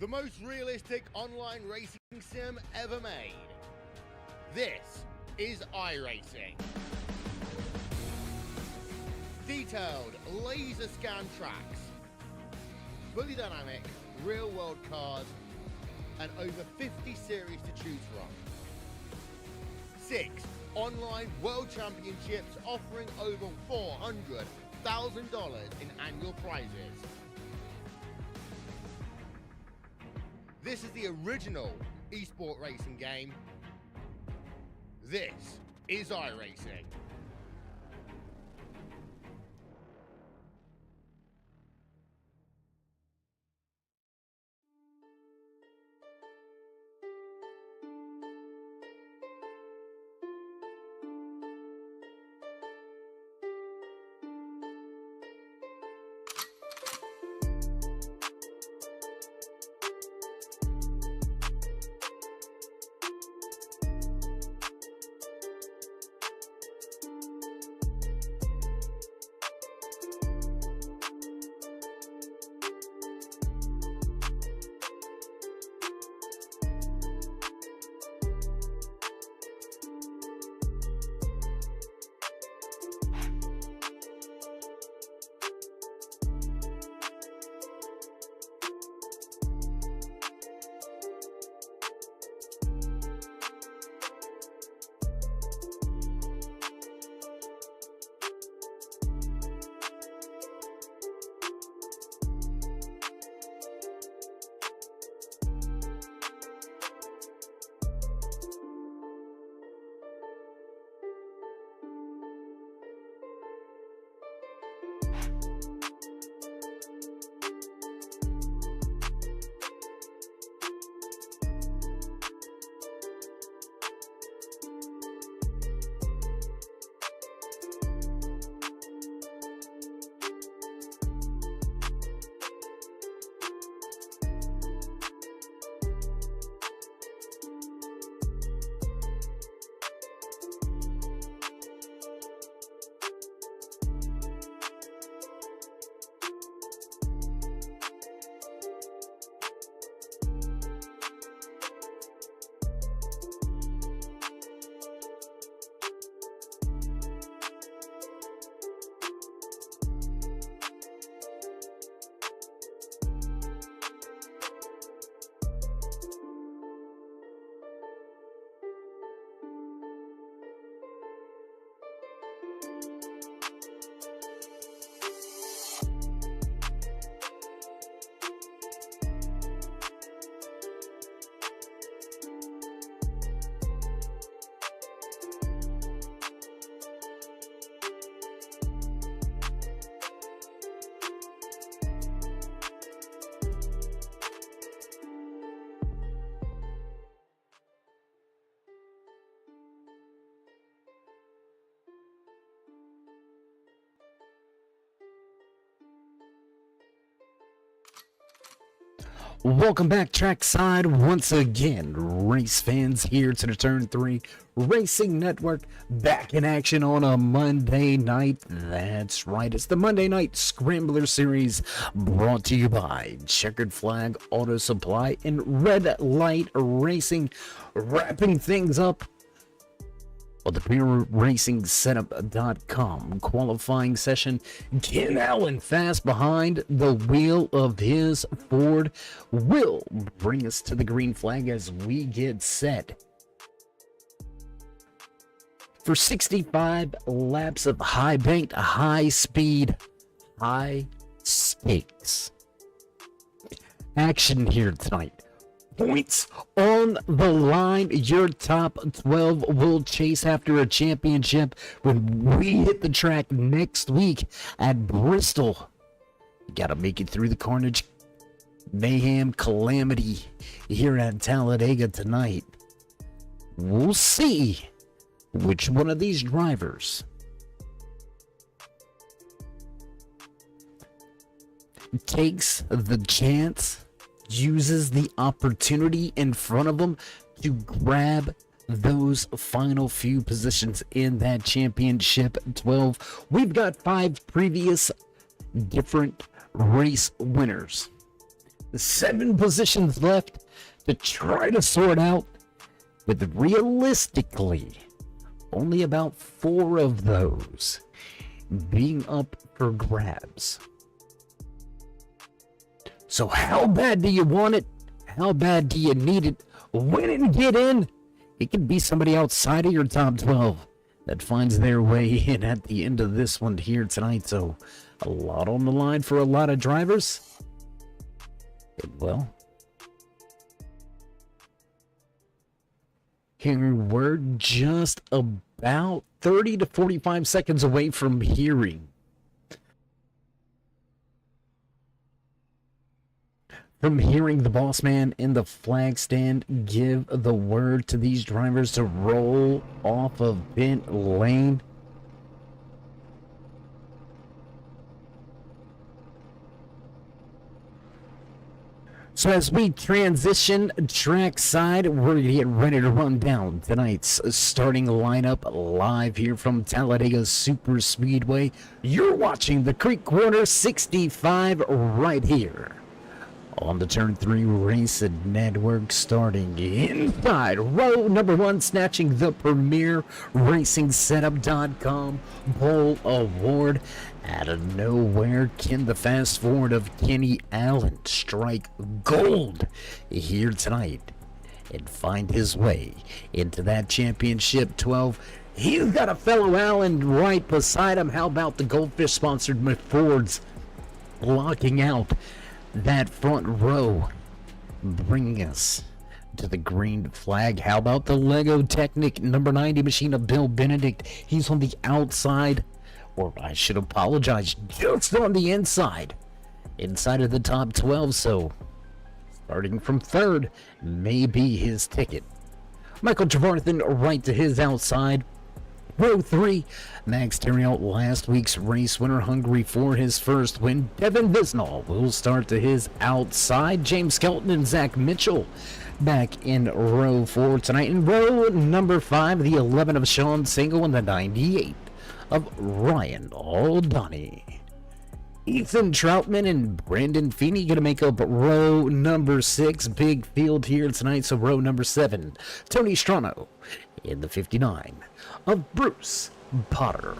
the most realistic online racing sim ever made. This is iRacing. Detailed laser scan tracks, fully dynamic real world cars, and over 50 series to choose from. 6 online world championships offering over $400,000 in annual prizes. This is the original esport racing game. This is iRacing. Welcome back, trackside, once again. Race fans here to the Turn 3 Racing Network, back in action on a Monday night. That's right, it's the Monday Night Scrambler Series, brought to you by Checkered Flag Auto Supply and Red Light Racing. Wrapping things up on the PureRacingSetup.com qualifying session. Ken Allen fast behind the wheel of his Ford will bring us to the green flag as we get set for 65 laps of high banked, high speed, high stakes action here tonight. Points on the line. Your top 12 will chase after a championship when we hit the track next week at Bristol. You gotta make it through the carnage, mayhem, calamity here at Talladega tonight. We'll see which one of these drivers takes the chance, uses the opportunity in front of them to grab those final few positions in that championship 12. We've got 5 previous different race winners 7 positions left to try to sort out, with realistically only about 4 of those being up for grabs. So how bad do you want it? How bad do you need it? Win and get in. It could be somebody outside of your top 12 that finds their way in at the end of this one here tonight. So a lot on the line for a lot of drivers. Well, here we're just about 30 to 45 seconds away from hearing the boss man in the flag stand give the word to these drivers to roll off of pit lane. So as we transition trackside, we're getting ready to run down tonight's starting lineup live here from Talladega Super Speedway. You're watching the Creek Corner 65 right here on the Turn 3 Racing Network, starting inside row number 1, snatching the Premier Racing Setup.com Pole Award. Out of nowhere, Ken the Fast Forward of Kenny Allen strike gold here tonight and find his way into that championship 12. He's got a fellow Allen right beside him. How about the Goldfish sponsored McFords blocking out that front row, bringing us to the green flag? How about the Lego Technic number 90 machine of Bill Benedict? He's on the outside, or I should apologize, just on the inside of the top 12. So starting from third may be his ticket. Michael Trevarthen right to his outside. Row 3, Max Terriot, last week's race winner, hungry for his first win. Devin Visnall will start to his outside. James Skelton and Zach Mitchell back in row 4 tonight. In row number 5, the 11 of Sean Single and the 98 of Ryan Aldani. Ethan Troutman and Brandon Feeney going to make up row number 6. Big field here tonight, so row number 7. Tony Strano in the 59 of Bruce Potter.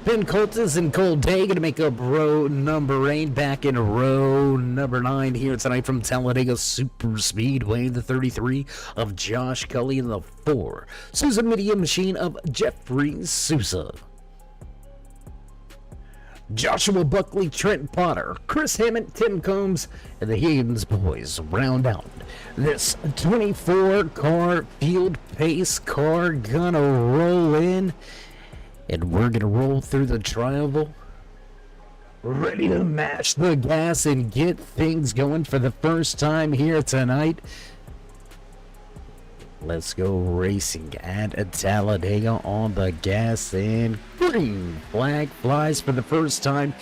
Ben Coltis and Cole Day going to make up row number 8. Back in row number 9 here tonight from Talladega Super Speedway, the 33 of Josh Cully and the 4 Souza Media machine of Jeffrey Souza. Joshua Buckley, Trent Potter, Chris Hammond, Tim Combs, and the Higgins boys round out this 24-car field pace car. Gonna roll in, and we're gonna roll through the triangle, ready to mash the gas and get things going for the first time here tonight. Let's go racing at Talladega on the gas, and green flag flies for the first time.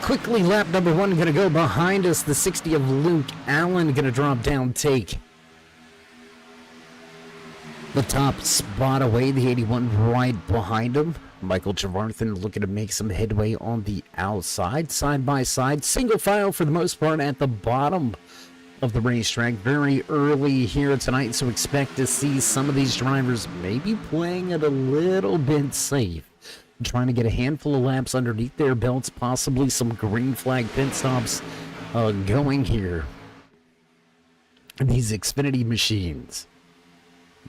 Quickly, lap number 1 going to go behind us. The 60 of Luke Allen going to drop down, take the top spot away. The 81 right behind him. Michael Trevarthen looking to make some headway on the outside. Side by side, single file for the most part at the bottom of the racetrack. Very early here tonight, so expect to see some of these drivers maybe playing it a little bit safe, trying to get a handful of laps underneath their belts, possibly some green flag pit stops going here these Xfinity machines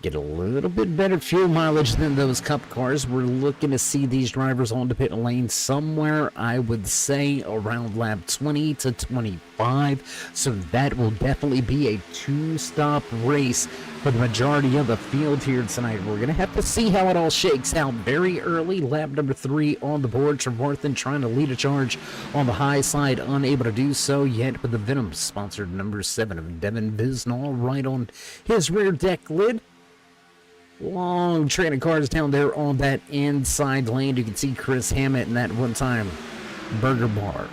get a little bit better fuel mileage than those Cup cars. We're looking to see these drivers on the pit lane somewhere, I would say, around lap 20 to 25. So that will definitely be a two-stop race for the majority of the field here tonight. We're going to have to see how it all shakes out. Very early, lap number 3 on the board. Trevarthen trying to lead a charge on the high side, unable to do so yet with the Venom, sponsored number 7 of Devin Bisnall right on his rear deck lid. Long train of cars down there on that inside lane. You can see Chris Hammett in that one-time burger bar.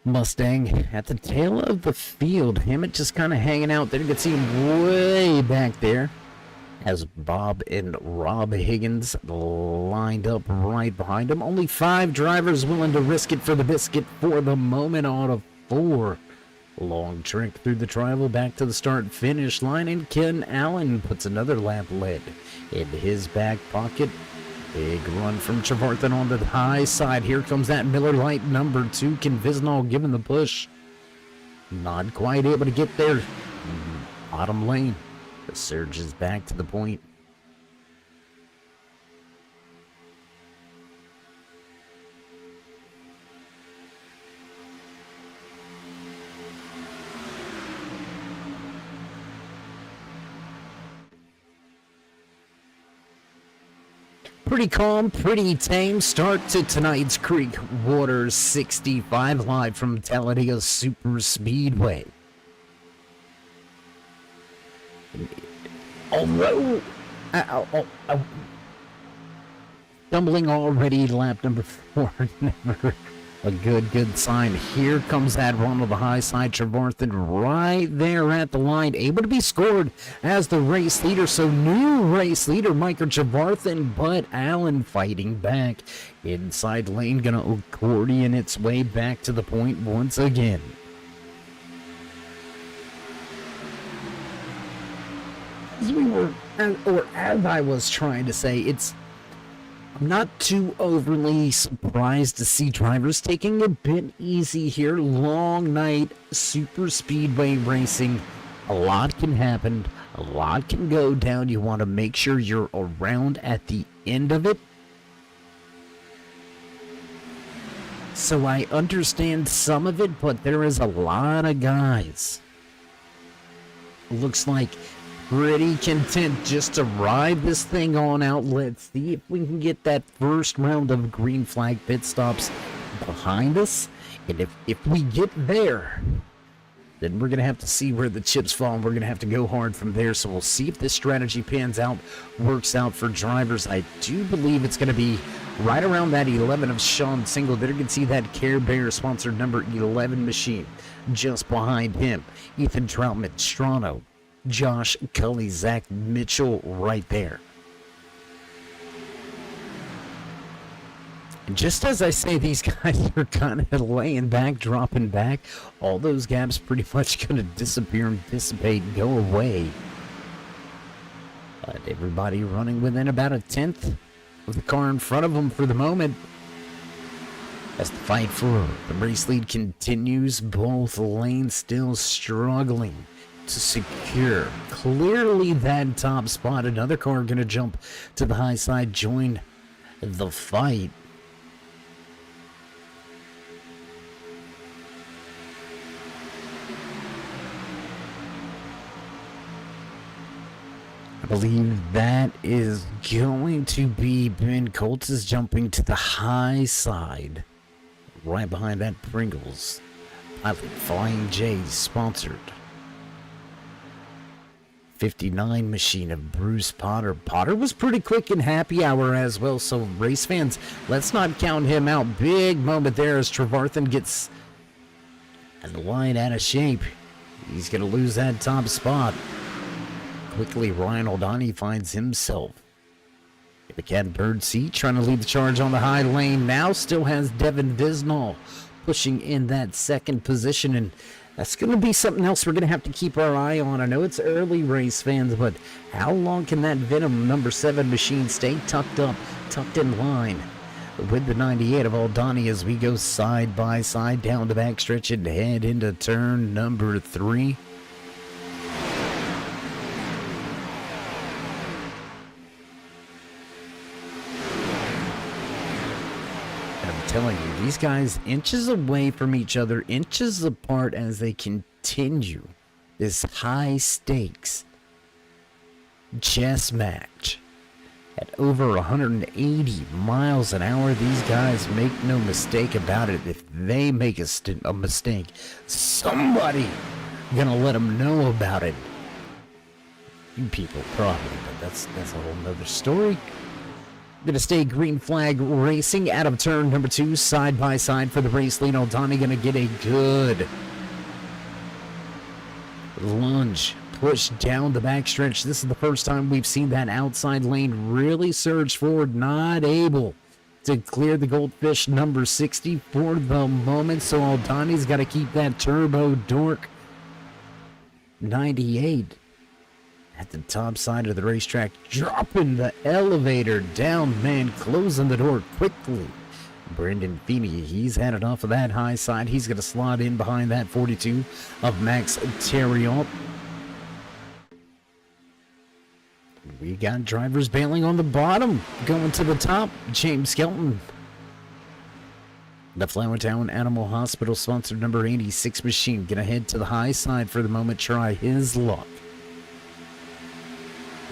Mustang at the tail of the field. Hammett just kind of hanging out there. You can see him way back there as Bob and Rob Higgins lined up right behind him. Only 5 drivers willing to risk it for the biscuit for the moment out of 4. Long trek through the tribal back to the start-finish line, and Ken Allen puts another lap lead in his back pocket. Big run from Trevarthen on the high side. Here comes that Miller Lite number 2. Ken Visnall giving the push. Not quite able to get there. Bottom lane. The surge is back to the point. Pretty calm, pretty tame start to tonight's Creek Water 65 live from Talladega Super Speedway. Although, stumbling already, lap number 4, never a good sign. Here comes that run on the high side. Trevarthen right there at the line, able to be scored as the race leader. So new race leader, Michael Trevarthen, but Allen fighting back. Inside lane, gonna accordion its way back to the point once again. As I was trying to say, I'm not too overly surprised to see drivers taking a bit easy here. Long night, super speedway racing. A lot can happen. A lot can go down. You want to make sure you're around at the end of it. So I understand some of it, but there is a lot of guys. Looks like pretty content just to ride this thing on out. Let's see if we can get that first round of green flag pit stops behind us. And if we get there, then we're going to have to see where the chips fall, and we're going to have to go hard from there. So we'll see if this strategy pans out, works out for drivers. I do believe it's going to be right around that 11 of Sean Single. There you can see that Care Bear sponsored number 11 machine just behind him. Ethan Troutman, Strano, Josh Cully, Zach Mitchell right there. And just as I say, these guys are kind of laying back, dropping back. All those gaps pretty much going to disappear and dissipate, go away. But everybody running within about a tenth of the car in front of them for the moment. As the fight for the race lead continues, both lanes still struggling to secure clearly that top spot. Another car going to jump to the high side, join the fight. I believe that is going to be Ben Colts is jumping to the high side, right behind that Pringles. I think Flying J sponsored 59 machine of Bruce Potter. Potter was pretty quick in happy hour as well, so race fans, let's not count him out. Big moment there as Trevarthen gets the line out of shape. He's going to lose that top spot. Quickly, Ryan O'Donnell finds himself in the catbird seat, trying to lead the charge on the high lane. Now still has Devin Visnall pushing in that second position, and that's going to be something else we're going to have to keep our eye on. I know it's early, race fans, but how long can that Venom number 7 machine stay tucked up, tucked in line? with the 98 of Aldani as we go side by side down the backstretch and head into turn number 3. I'm telling you, these guys inches away from each other, inches apart as they continue this high stakes chess match. At over 180 miles an hour, these guys make no mistake about it. If they make a mistake, somebody gonna let them know about it. You people probably, but that's a whole nother story. Gonna stay green flag racing out of turn number 2, side by side for the race lead. Aldani gonna get a good lunge. Push down the backstretch. This is the first time we've seen that outside lane really surge forward. Not able to clear the Goldfish number 60 for the moment. So Aldani's got to keep that turbo dork 98 at the top side of the racetrack. Dropping the elevator down, man. Closing the door quickly. Brendan Feeney, he's had enough of that high side. He's going to slot in behind that 42 of Max Theriault. We got drivers bailing on the bottom, going to the top. James Skelton. The Flowertown Animal Hospital sponsored number 86 machine. Gonna head to the high side for the moment, try his luck.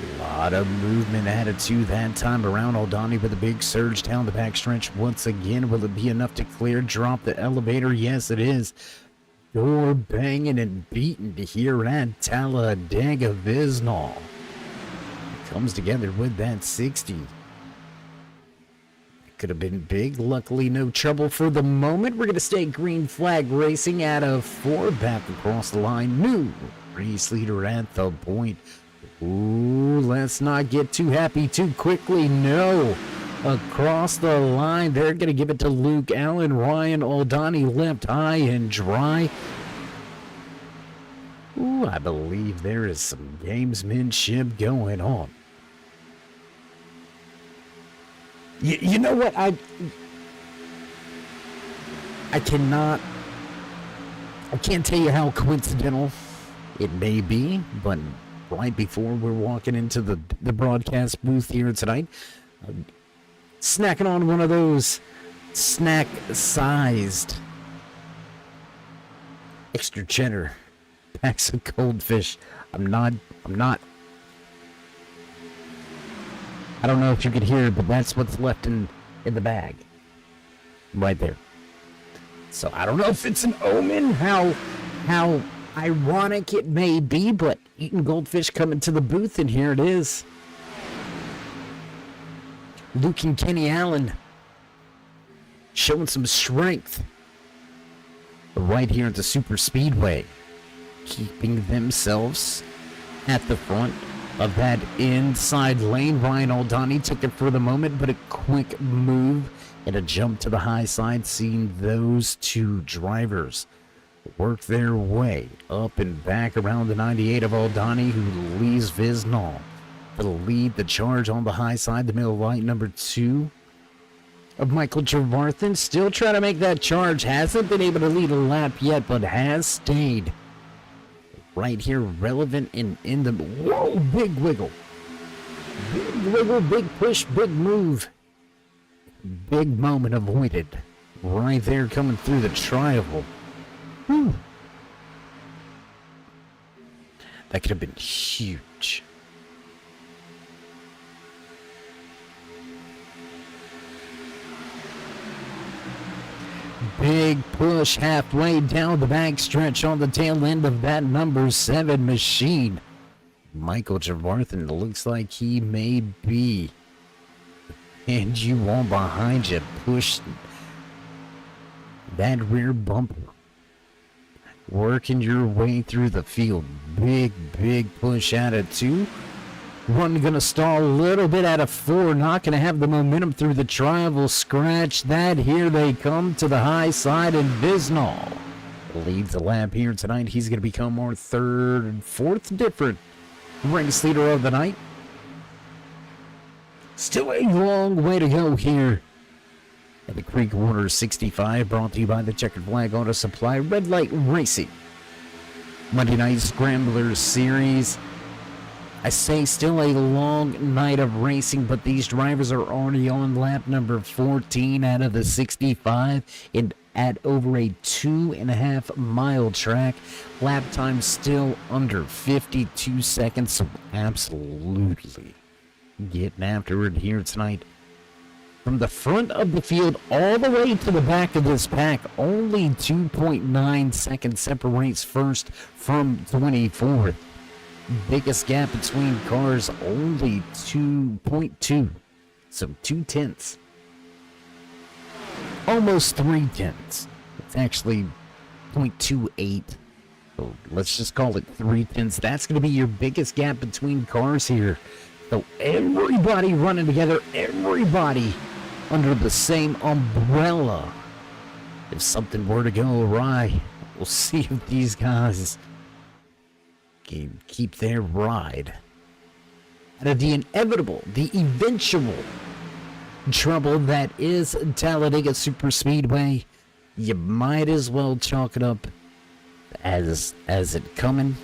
A lot of movement added to that time around. Aldani with a big surge down the backstretch once again. Will it be enough to clear? Drop the elevator? Yes, it is. Door banging and beating here at Talladega Visnall. Comes together with that 60. Could have been big. Luckily, no trouble for the moment. We're going to stay green flag racing out of 4. Back across the line. New race leader at the point. Ooh, let's not get too happy too quickly. No. Across the line. They're going to give it to Luke Allen. Ryan Aldani left high and dry. Ooh, I believe there is some gamesmanship going on. You know what? I can't tell you how coincidental it may be, but right before we're walking into the broadcast booth here tonight, snacking on one of those snack-sized extra cheddar packs of Goldfish. I don't know if you could hear it, but that's what's left in the bag. Right there. So I don't know if it's an omen, how ironic it may be, but eating Goldfish coming to the booth, and here it is. Luke and Kenny Allen showing some strength right here at the Super Speedway, keeping themselves at the front of that inside lane. Ryan Aldani took it for the moment, but a quick move and a jump to the high side, seeing those two drivers work their way up and back around the 98 of Aldani, who leaves Visnall to lead the charge on the high side. The middle light number 2 of Michael Trevarthen, still trying to make that charge. Hasn't been able to lead a lap yet, but has stayed right here, relevant in the... Whoa, big wiggle. Big wiggle, big push, big move. Big moment avoided. Right there coming through the triangle. Whew. That could have been huge. Big push halfway down the backstretch on the tail end of that number 7 machine. Michael Trevarthen looks like he may be. And you on behind you, push that rear bumper. Working your way through the field. Big push out of 2. One gonna stall a little bit out of 4. Not gonna have the momentum through the triangle. Scratch that. Here they come to the high side, and Visnall leads the lap here tonight. He's gonna become our 3rd and 4th different race leader of the night. Still a long way to go here And the Creek Water 65 brought to you by the Checkered Flag Auto Supply Red Light Racing. Monday Night Scrambler Series. I say still a long night of racing, but these drivers are already on lap number 14 out of the 65 and at over a 2.5 mile track. Lap time still under 52 seconds, so absolutely getting after it here tonight. From the front of the field all the way to the back of this pack, only 2.9 seconds separates first from 24th. Biggest gap between cars, only 2.2. So 2/10. Almost 3/10. It's actually 0.28. So let's just call it 3/10. That's going to be your biggest gap between cars here. So everybody running together, everybody under the same umbrella. If something were to go awry, we'll see if these guys can keep their ride out of the inevitable, the eventual trouble that is Talladega Superspeedway. You might as well chalk it up as it coming.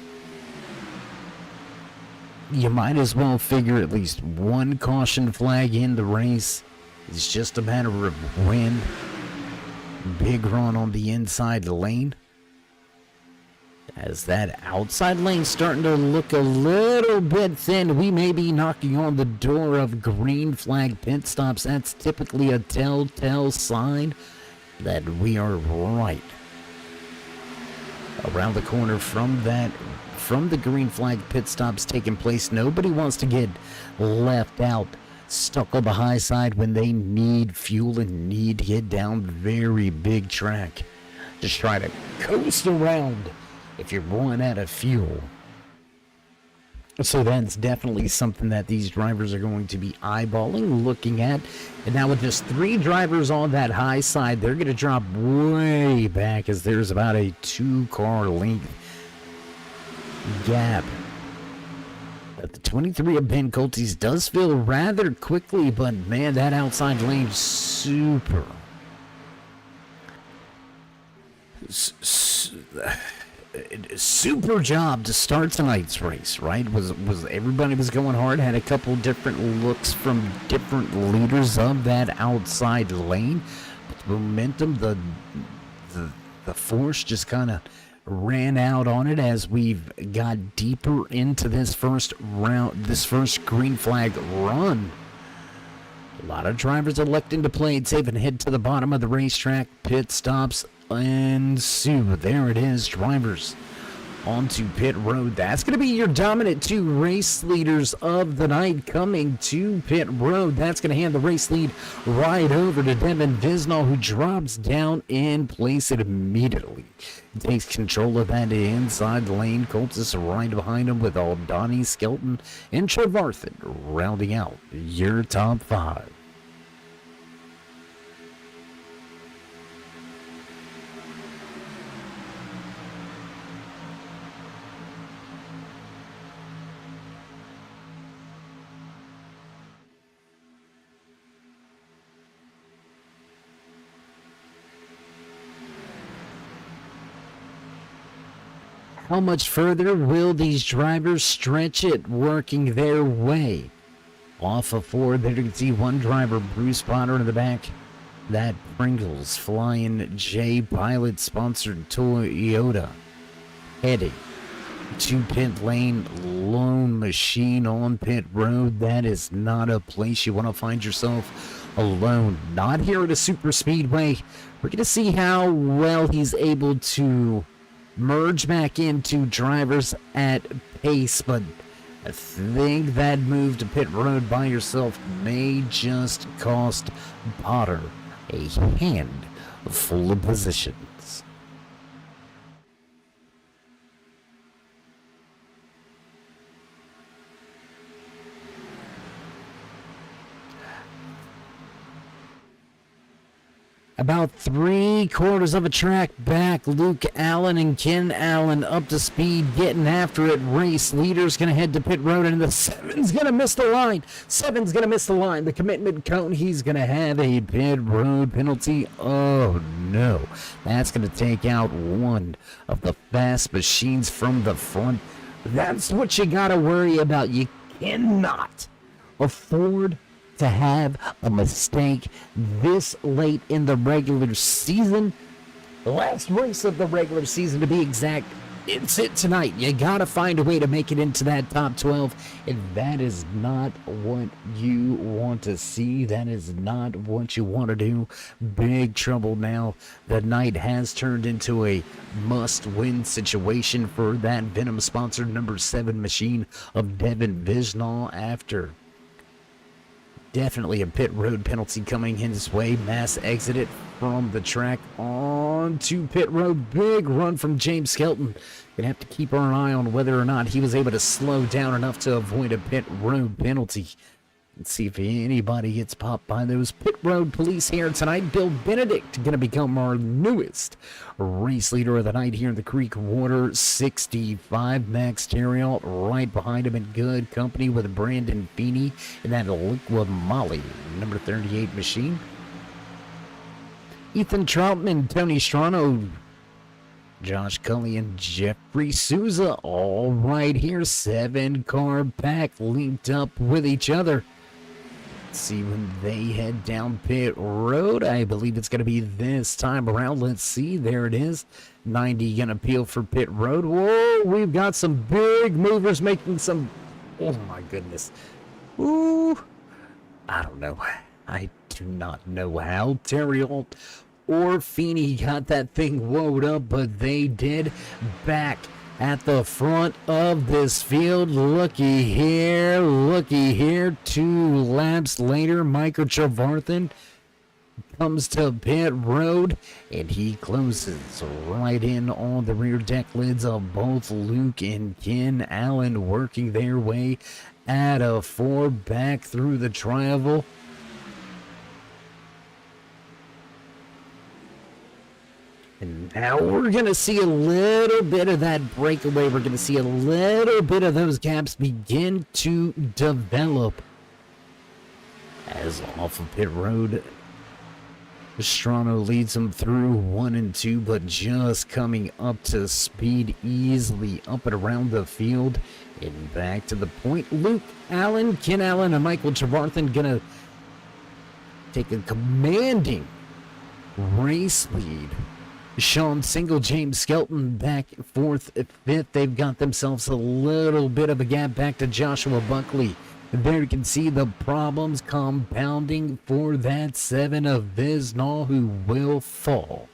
You might as well figure at least one caution flag in the race. It's just a matter of when. Big run on the inside lane. As that outside lane starting to look a little bit thin, we may be knocking on the door of green flag pit stops. That's typically a telltale sign that we are right around the corner from the green flag pit stops taking place. Nobody wants to get left out, stuck on the high side when they need fuel and need to get down very big track. Just try to coast around if you're running out of fuel. So that's definitely something that these drivers are going to be eyeballing, looking at. And now with just 3 drivers on that high side, they're going to drop way back as there's about a 2-car length gap. But the 23 of Ben Coltes does fill rather quickly, but man, that outside lane super job to start tonight's race, right? Was everybody was going hard, had a couple different looks from different leaders of that outside lane. But the momentum, the force just kind of ran out on it as we've got deeper into this first round, this first green flag run. A lot of drivers electing to play it safe and head to the bottom of the racetrack. Pit stops ensue. There it is, drivers onto pit road. That's going to be your dominant 2 race leaders of the night coming to pit road. That's going to hand the race lead right over to Devin Visnall, who drops down in place immediately. Takes control of that inside lane. Colts is right behind him with Aldani, Skelton, and Trevarthen rounding out your top 5. How much further will these drivers stretch it, working their way off of 4? There you can see one driver, Bruce Potter, in the back. That Pringles Flying J Pilot sponsored Toyota heading to pit lane. Lone Machine on pit road. That is not a place you want to find yourself alone. Not here at a super speedway. We're going to see how well he's able to merge back into drivers at pace, but I think that move to pit road by yourself may just cost Potter a handful of positions. About 3/4 of a track back, Luke Allen and Ken Allen up to speed, getting after it. Race leader's going to head to pit road, and the 7's going to miss the line. 7's going to miss the line. The commitment cone, he's going to have a pit road penalty. Oh, no. That's going to take out one of the fast machines from the front. That's what you got to worry about. You cannot afford to have a mistake this late in the regular season. The last race of the regular season, to be exact. It's it tonight. You gotta find a way to make it into that top 12, and that is not what you want to see. That is not what you want to do. Big trouble now. The night has turned into a must-win situation for that Venom-sponsored number 7 machine of Devin Visnall after definitely a pit road penalty coming his way. Mass exited from the track onto pit road. Big run from James Skelton. Gonna have to keep our eye on whether or not he was able to slow down enough to avoid a pit road penalty. Let's see if anybody gets popped by those pit road police here tonight. Bill Benedict going to become our newest race leader of the night here in the Creek Water 65. Max Terriot right behind him in good company with Brandon Feeney in that Liquid Molly number 38 machine. Ethan Troutman, Tony Strano, Josh Cully, and Jeffrey Souza all right here. 7-car pack linked up with each other. See when they head down pit road. I believe it's going to be this time around. Let's see. There it is. 90 going to peel for pit road. Whoa, we've got some big movers making some... Oh, my goodness. Ooh. I don't know. I do not know how Terriot or Feeney got that thing woed up, but they did. Back at the front of this field. Looky here. 2 laps later, Michael Trevarthen comes to pit road, and he closes right in on the rear deck lids of both Luke and Ken Allen, working their way at a 4 back through the tri-oval. And now we're going to see a little bit of that breakaway. We're going to see a little bit of those gaps begin to develop. As off of pit road, Strano leads them through 1 and 2, but just coming up to speed easily up and around the field. And back to the point. Luke Allen, Ken Allen, and Michael Trevarthen going to take a commanding race lead. Sean Single, James Skelton back 4th, 5th. They've got themselves a little bit of a gap back to Joshua Buckley. There you can see the problems compounding for that 7 of Visnall, who will fall.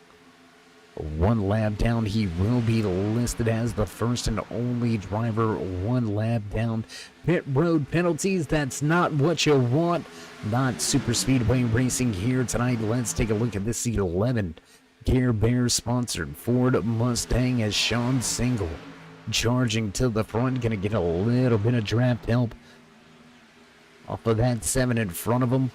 1 lap down, he will be listed as the first and only driver 1 lap down. Pit road penalties, that's not what you want. Not super speedway racing here tonight. Let's take a look at this seat 11. Care Bear sponsored Ford Mustang as Sean Single charging to the front. Gonna get a little bit of draft help off of that 7 in front of him.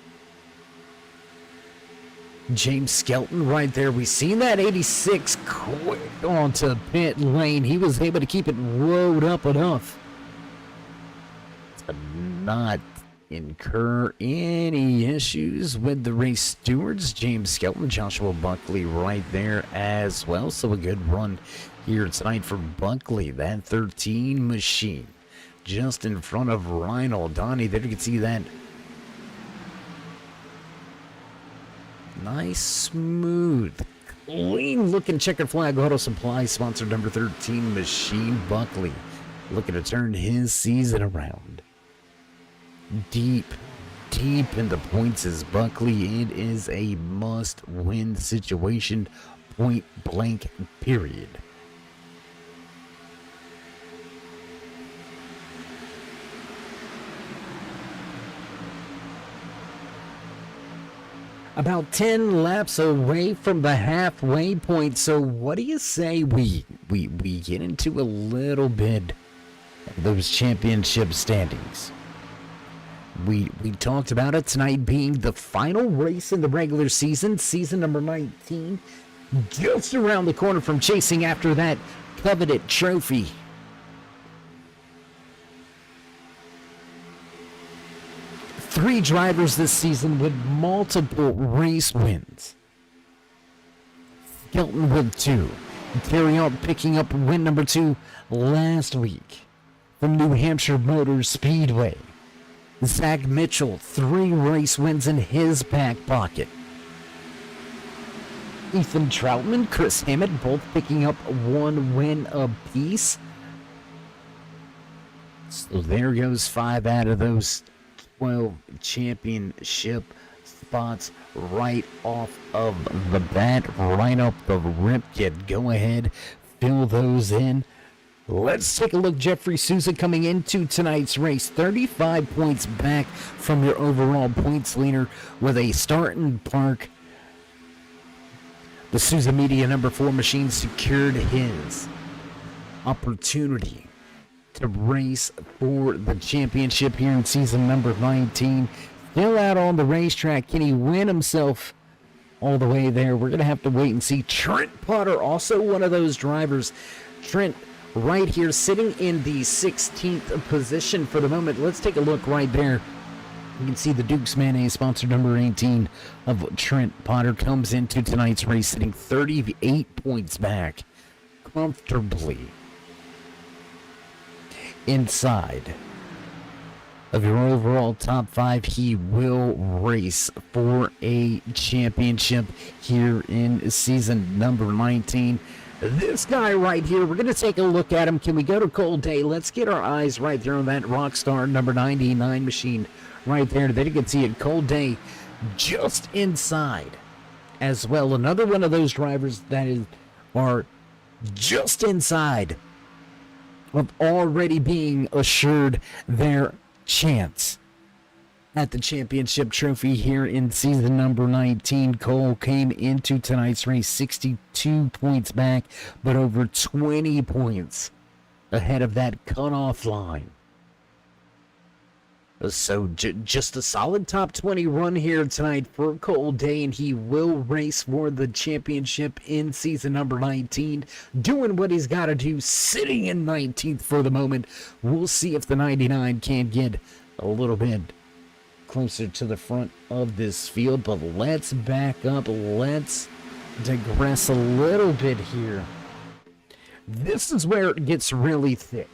James Skelton right there. We seen that 86 quick onto pit lane. He was able to keep it rode up enough to not incur any issues with the race stewards. James Skelton, Joshua Buckley right there as well. So a good run here tonight for Buckley. That 13 machine just in front of Ryan Donnie. There you can see that nice, smooth, clean looking checkered flag auto supply sponsored number 13 machine. Buckley looking to turn his season around. Deep in the points is Buckley. It is a must-win situation, point blank, period. About 10 laps away from the halfway point. So what do you say we get into a little bit of those championship standings? We talked about it tonight being the final race in the regular season, season number 19, just around the corner from chasing after that coveted trophy. Three drivers this season with multiple race wins. Skelton with 2. Terry Alt picking up win number 2 last week from New Hampshire Motor Speedway. Zach Mitchell, 3 race wins in his back pocket. Ethan Troutman, Chris Hammett, both picking up 1 win apiece. So there goes 5 out of those 12 championship spots right off of the bat, right off the rip. Kid, go ahead, fill those in. Let's take a look. Jeffrey Souza coming into tonight's race, 35 points back from your overall points leader with a start and park. The Souza Media number 4 machine secured his opportunity to race for the championship here in season number 19. Still out on the racetrack. Can he win himself all the way there? We're going to have to wait and see. Trent Potter, also one of those drivers. Trent right here sitting in the 16th position for the moment. Let's take a look right there. You can see the Duke's Mayonnaise, sponsor number 18 of Trent Potter, comes into tonight's race sitting 38 points back comfortably inside of your overall top 5. He will race for a championship here in season number 19. This guy right here, we're going to take a look at him. Can we go to Cole Day? Let's get our eyes right there on that Rockstar number 99 machine right there. Then you can see it, Cole Day just inside as well. Another one of those drivers that are just inside of already being assured their chance at the championship trophy here in season number 19. Cole came into tonight's race 62 points back, but over 20 points ahead of that cutoff line. So just a solid top 20 run here tonight for Cole Day, and he will race for the championship in season number 19, doing what he's got to do, sitting in 19th for the moment. We'll see if the 99 can get a little bit closer to the front of this field, but let's back up. Let's digress a little bit here. This is where it gets really thick.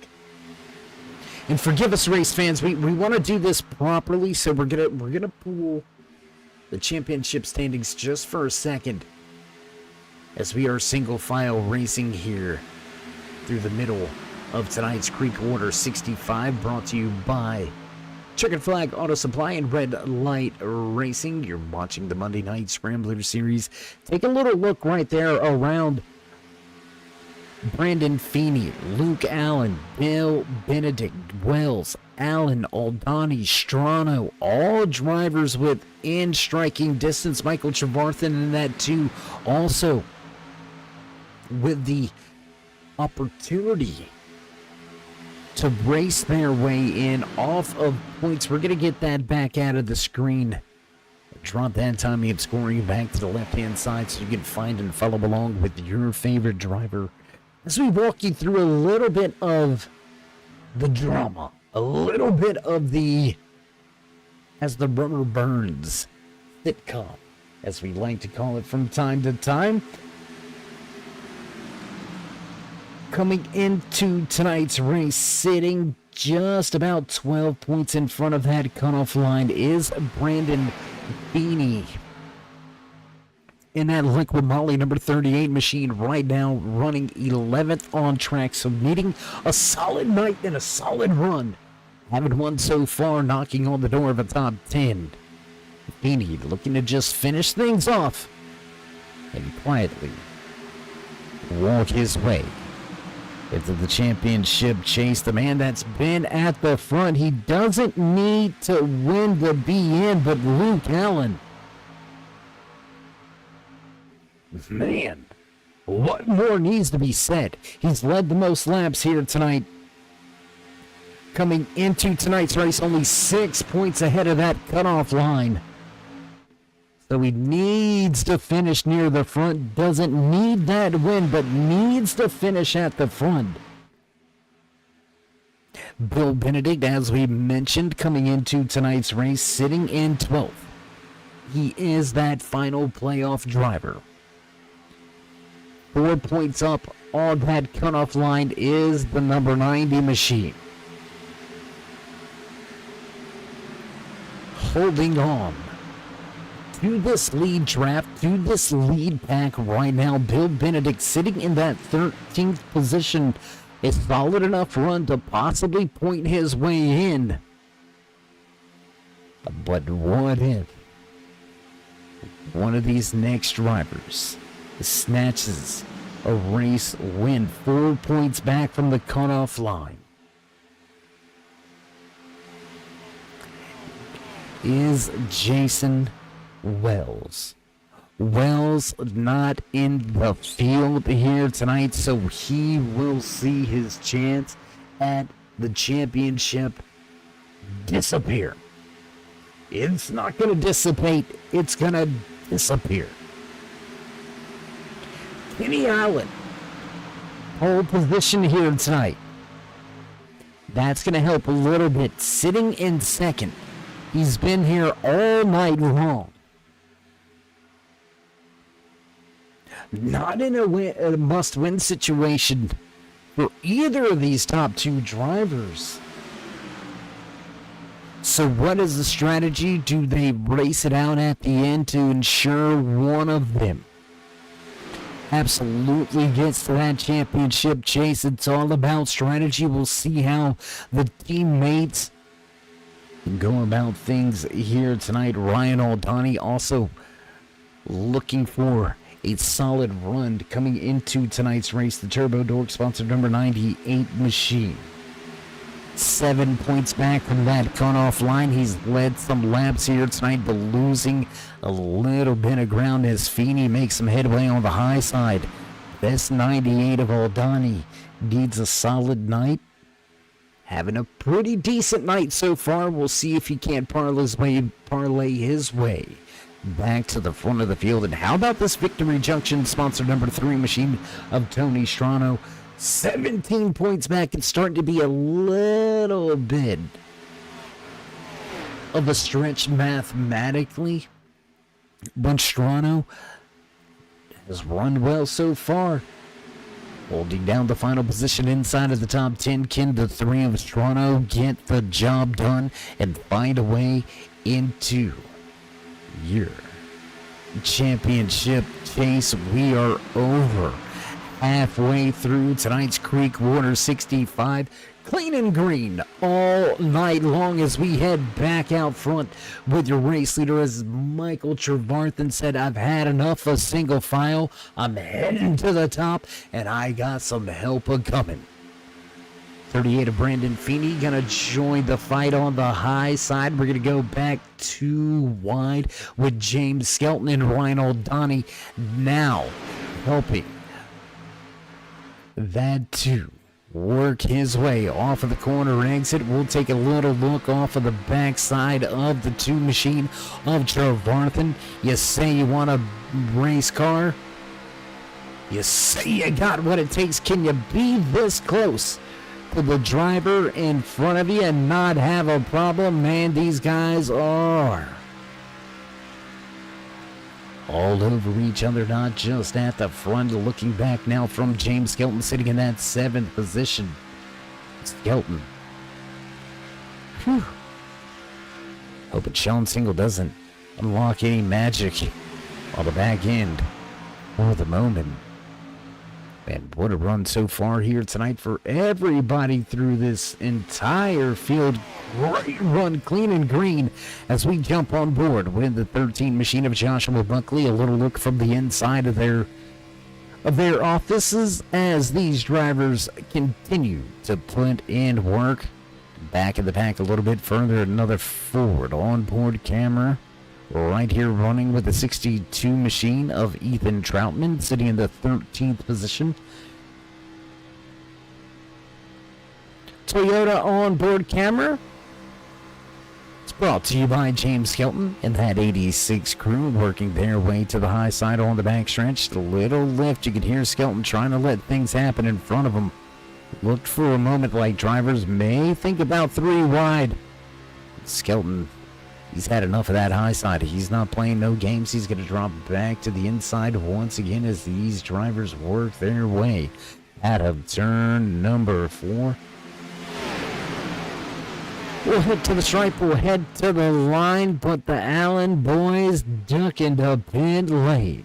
And forgive us, race fans, we want to do this properly, so we're gonna pull the championship standings just for a second as we are single file racing here through the middle of tonight's Creek Order 65, brought to you by Checkered Flag Auto Supply and Red Light Racing. You're watching the Monday Night Scrambler Series. Take a little look right there around Brandon Feeney, Luke Allen, Bill Benedict, Wells, Allen, Aldani, Strano, all drivers within striking distance. Michael Trevarthen in that too, also with the opportunity to race their way in off of points. We're going to get that back out of the screen. Drop that timing and scoring back to the left-hand side so you can find and follow along with your favorite driver as we walk you through a little bit of the drama, a little bit of the As the Rubber Burns sitcom, as we like to call it from time to time. Coming into tonight's race, sitting just about 12 points in front of that cutoff line, is Brandon Feeney in that Liquid Molly number 38 machine right now, running 11th on track. So needing a solid night and a solid run. Haven't won so far, knocking on the door of a top 10. Feeney looking to just finish things off and quietly walk his way into the championship chase. The man that's been at the front, he doesn't need to win to be in, but Luke Allen, man, what more needs to be said? He's led the most laps here tonight, coming into tonight's race, only 6 points ahead of that cutoff line. So he needs to finish near the front. Doesn't need that win, but needs to finish at the front. Bill Benedict, as we mentioned, coming into tonight's race, sitting in 12th. He is that final playoff driver. 4 points up on that cutoff line is the number 90 machine. Holding on to this lead draft, to this lead pack right now. Bill Benedict sitting in that 13th position. A solid enough run to possibly point his way in. But what if one of these next drivers snatches a race win, 4 points back from the cutoff line? Is Jason Wells. Wells not in the field here tonight, so he will see his chance at the championship disappear. It's not going to dissipate, it's going to disappear. Kenny Allen, pole position here tonight. That's going to help a little bit. Sitting in second. He's been here all night long. Not in a must-win situation for either of these top two drivers. So what is the strategy? Do they race it out at the end to ensure one of them absolutely gets to that championship chase? It's all about strategy. We'll see how the teammates go about things here tonight. Ryan Aldani also looking for a solid run coming into tonight's race. The Turbo Dork sponsored number 98 machine. 7 points back from that cutoff line. He's led some laps here tonight, but losing a little bit of ground as Feeney makes some headway on the high side. This 98 of Aldani needs a solid night. Having a pretty decent night so far. We'll see if he can't parlay his way back to the front of the field. And how about this Victory Junction sponsor number 3 machine of Tony Strano? 17 points back. It's starting to be a little bit of a stretch mathematically, but Strano has run well so far. Holding down the final position inside of the top 10. Can the 3 of Strano get the job done and find a way into your championship chase? We are over halfway through tonight's Creek Water 65. Clean and green all night long as we head back out front with your race leader. As Michael Trevarthen said, I've had enough of single file. I'm heading to the top, and I got some help a-coming. 38 of Brandon Feeney going to join the fight on the high side. We're going to go back 2 wide with James Skelton and Ryan Aldani now helping that 2 work his way off of the corner exit. We'll take a little look off of the backside of the 2 machine of Trevarthen. You say you want a race car? You say you got what it takes. Can you be this close to the driver in front of you and not have a problem? Man, these guys are all over each other, not just at the front. Looking back now from James Skelton sitting in that 7th position. Skelton. Whew. Hoping Sean Single doesn't unlock any magic on the back end for the moment. And what a run so far here tonight for everybody through this entire field. Great run, clean and green, as we jump on board with the 13 machine of Joshua Buckley. A little look from the inside of their offices as these drivers continue to put in work. Back in the pack a little bit further, another forward onboard camera. Right here running with the 62 machine of Ethan Troutman, sitting in the 13th position. Toyota onboard camera. It's brought to you by James Skelton and that 86 crew working their way to the high side on the backstretch. The little lift, you could hear Skelton trying to let things happen in front of him. Looked for a moment like drivers may think about 3 wide. Skelton, he's had enough of that high side. He's not playing no games. He's going to drop back to the inside once again as these drivers work their way out of turn number 4. We'll head to the stripe, we'll head to the line, but the Allen boys duck into pit lane.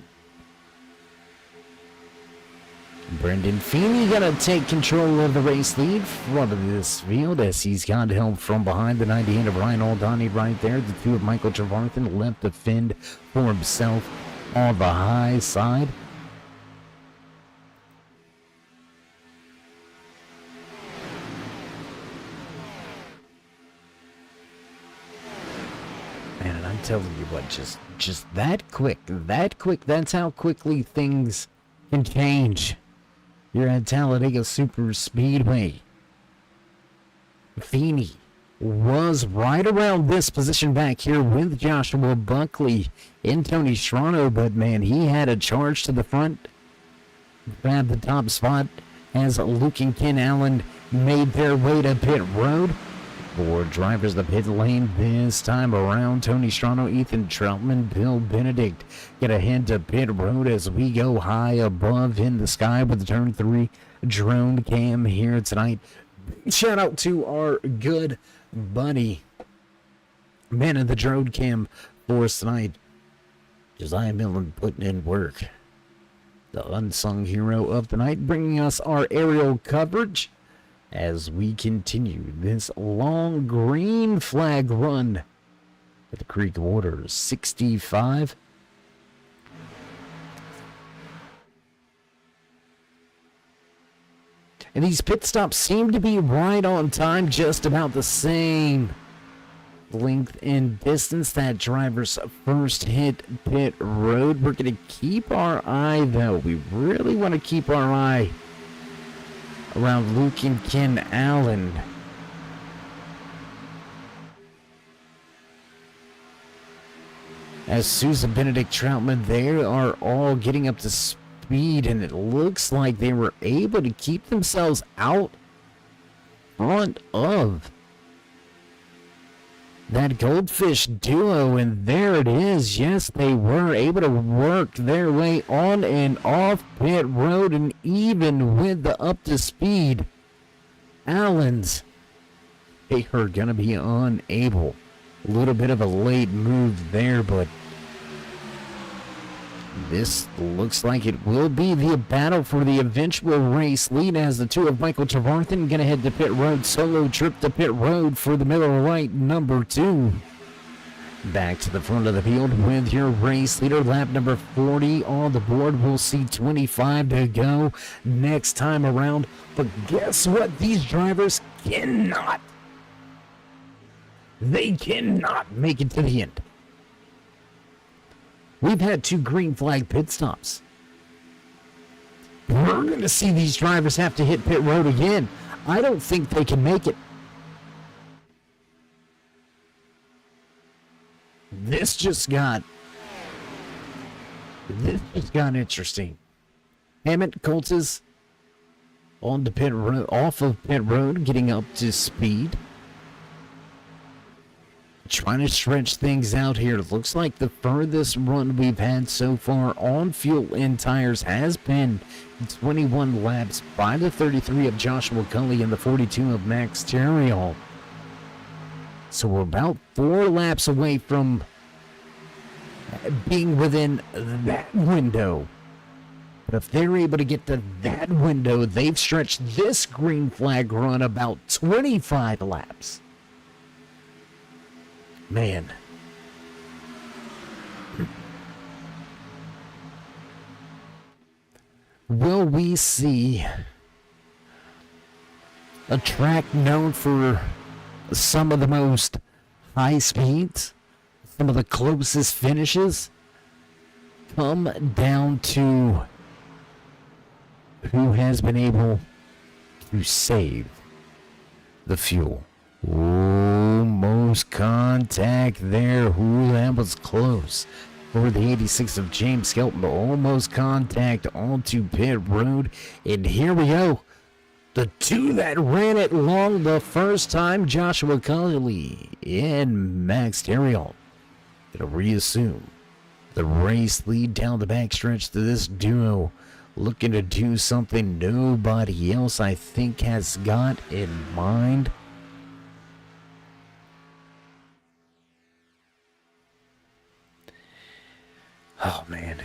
Brendan Feeney gonna take control of the race lead front of this field as he's got help from behind. The 98 of Ryan Aldani right there. The 2 of Michael Trevarthen left to fend for himself on the high side. Man, and I'm telling you what, just that quick, that's how quickly things can change. You're at Talladega Super Speedway. Feeney was right around this position back here with Joshua Buckley and Tony Strano, but man, he had a charge to the front, grabbed the top spot as Luke and Ken Allen made their way to pit road. 4 drivers the pit lane this time around. Tony Strano, Ethan Troutman, Bill Benedict get ahead to pit road as we go high above in the sky with the turn 3 drone cam here tonight. Shout out to our good buddy, man of the drone cam for us tonight, Josiah Millen, putting in work. The unsung hero of the night, bringing us our aerial coverage as we continue this long green flag run at the Creek Water 65. And these pit stops seem to be right on time, just about the same length and distance that driver's first hit pit road. We're going to keep our eye, though. We really want to keep our eye around Luke and Ken Allen. As Souza, Benedict, Troutman, they are all getting up to speed, and it looks like they were able to keep themselves out front of that Goldfish duo, and there it is. Yes, they were able to work their way on and off pit road, and even with the up to speed Allens, they are going to be unable. A little bit of a late move there, but this looks like it will be the battle for the eventual race lead as the 2 of Michael Trevarthen going to head to pit road. Solo trip to pit road for the Miller Lite number 2. Back to the front of the field with your race leader. Lap number 40 on the board. We'll see 25 to go next time around. But guess what? These drivers cannot. They cannot make it to the end. We've had 2 green flag pit stops. We're going to see these drivers have to hit pit road again. I don't think they can make it. This just got interesting. Hammett Colts on the pit road, off of pit road, getting up to speed. Trying to stretch things out here. Looks like the furthest run we've had so far on fuel and tires has been 21 laps by the 33 of Joshua Cully and the 42 of Max Terriol. So we're about 4 laps away from being within that window. But if they're able to get to that window, they've stretched this green flag run about 25 laps. Man. Will we see a track known for some of the most high speeds, some of the closest finishes, come down to who has been able to save the fuel. Almost contact there. Ooh, that was close. For the 86 of James Skelton, almost contact onto pit road. And here we go. The two that ran it long the first time, Joshua Cully and Max Terrion, gonna reassume the race lead down the backstretch to this duo, looking to do something nobody else, I think, has got in mind. Oh, man.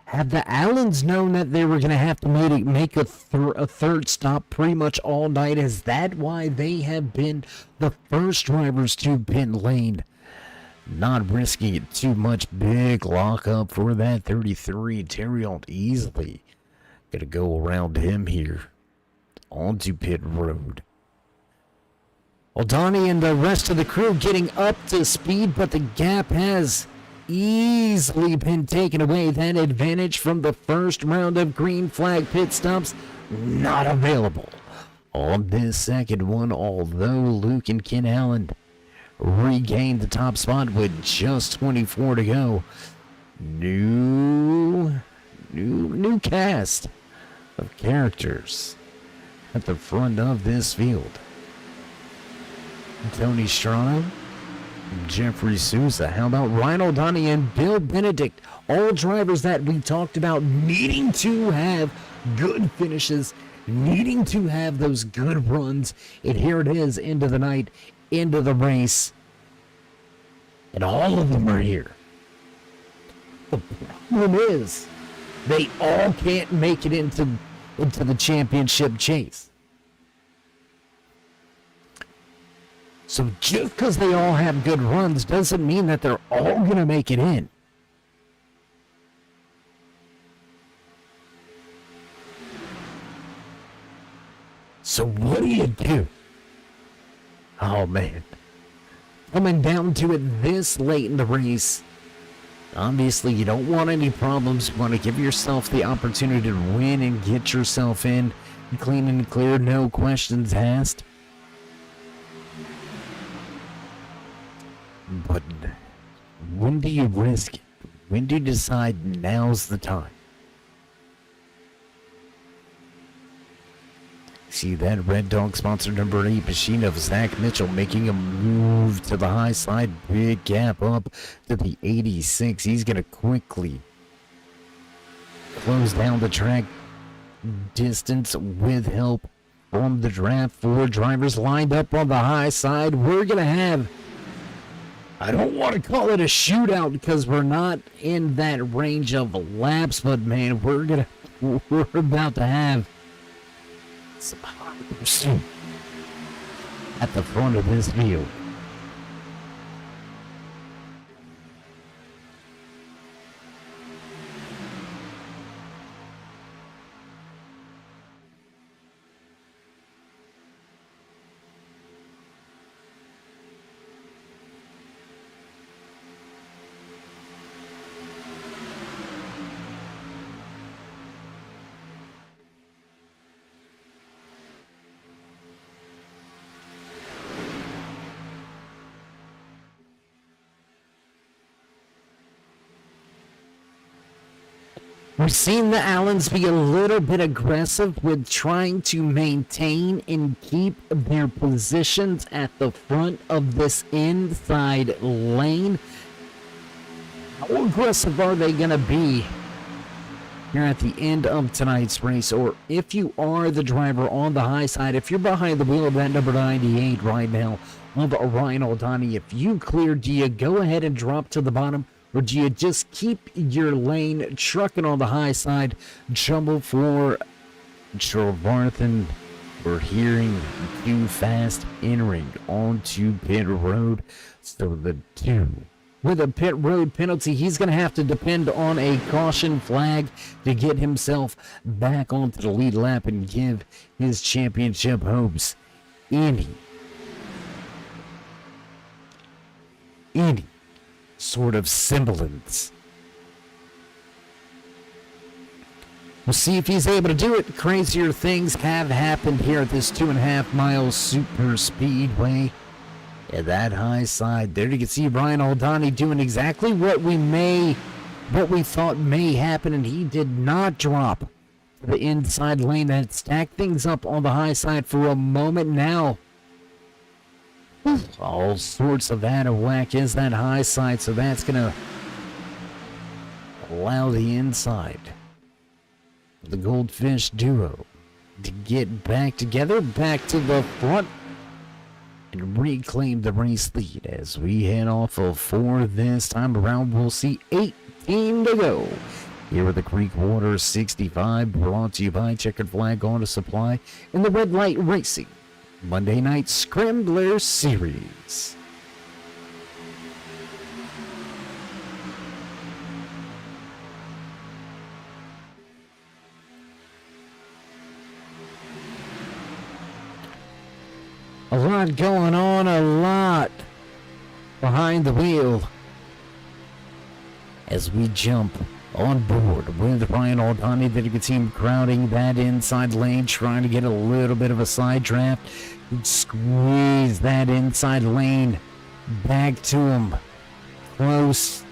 Had the Allens known that they were going to have to make a third stop pretty much all night? Is that why they have been the first drivers to pit lane? Not risking it too much. Big lockup for that 33. Terrion easily going to go around him here onto pit road. Donnie and the rest of the crew getting up to speed, but the gap has easily been taken away. That advantage from the first round of green flag pit stops not available on this second one, although Luke and Ken Allen regained the top spot with just 24 to go. New cast of characters at the front of this field. Tony Strano, Jeffrey Souza. How about Ryan O'Donnell and Bill Benedict? All drivers that we talked about needing to have good finishes, needing to have those good runs. And here it is, into the night, into the race. And all of them are here. The problem is, they all can't make it into the championship chase. So just because they all have good runs doesn't mean that they're all going to make it in. So what do you do? Oh, man. Coming down to it this late in the race, obviously you don't want any problems. You want to give yourself the opportunity to win and get yourself in clean and clear, no questions asked. But when do you risk it? When do you decide now's the time? See that Red Dog sponsor number 8 machine of Zach Mitchell making a move to the high side. Big gap up to the 86. He's going to quickly close down the track distance with help from the draft. 4 drivers lined up on the high side. We're going to have, I don't want to call it a shootout because we're not in that range of laps, but man, we're about to have some high pursuit at the front of this field. We've seen the Allens be a little bit aggressive with trying to maintain and keep their positions at the front of this inside lane. How aggressive are they going to be here at the end of tonight's race? Or if you are the driver on the high side, if you're behind the wheel of that number 98 right now of Ryan O'Donnell, if you clear, do you go ahead and drop to the bottom? Or do you just keep your lane trucking on the high side? Jumble for Trevarthen. We're hearing too fast entering onto pit road. So the 2 with a pit road penalty, he's going to have to depend on a caution flag to get himself back onto the lead lap and give his championship hopes any sort of semblance. We'll see if he's able to do it. Crazier things have happened here at this 2.5 mile super speedway. At that high side there, you can see Ryan Aldani doing exactly what we thought may happen, and he did not drop to the inside lane. That stacked things up on the high side for a moment now. All sorts of out of whack is that high side, so that's going to allow the inside, the Goldfish duo, to get back together, back to the front, and reclaim the race lead as we head off of 4 this time around. We'll see 18 to go here at the Creekwater 65, brought to you by Checkered Flag Auto Supply in the Red Light Racing Monday Night Scrambler Series. A lot going on, a lot behind the wheel as we jump on board with Ryan Aldani. That you can see him crowding that inside lane, trying to get a little bit of a side draft. Squeeze that inside lane back to him. Close.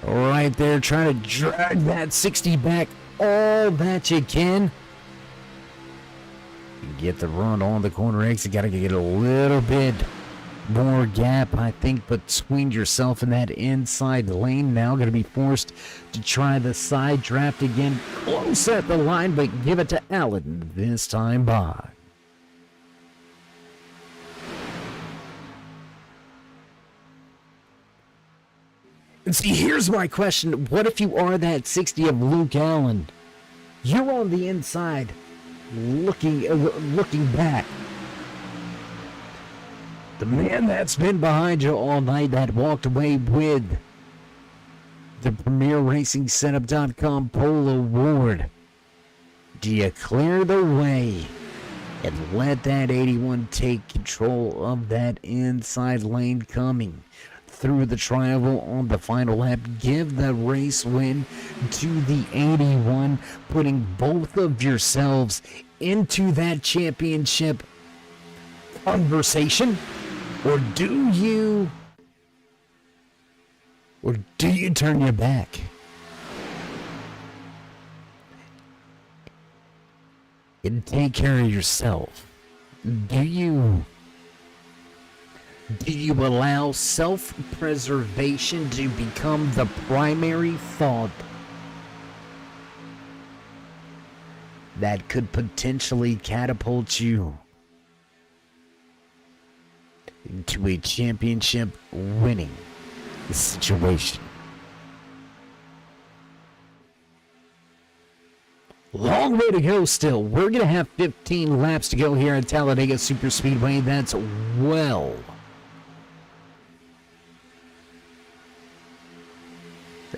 Right there, trying to drag that 60 back all that you can. Get the run on the corner exit. Got to get a little bit more gap, I think, between yourself and that inside lane. Now going to be forced to try the side draft again. Close at the line, but give it to Allen this time by. And see, here's my question. What if you are that 60 of Luke Allen? You're on the inside, looking back. The man that's been behind you all night, that walked away with the Premier Racing Setup.com Pole Award. Do you clear the way and let that 81 take control of that inside lane coming through the triangle on the final lap? Give the race win to the 81, putting both of yourselves into that championship conversation? Or do you turn your back? And take care of yourself? Do you allow self-preservation to become the primary thought that could potentially catapult you into a championship winning situation? Long way to go still. We're going to have 15 laps to go here at Talladega Super Speedway. That's well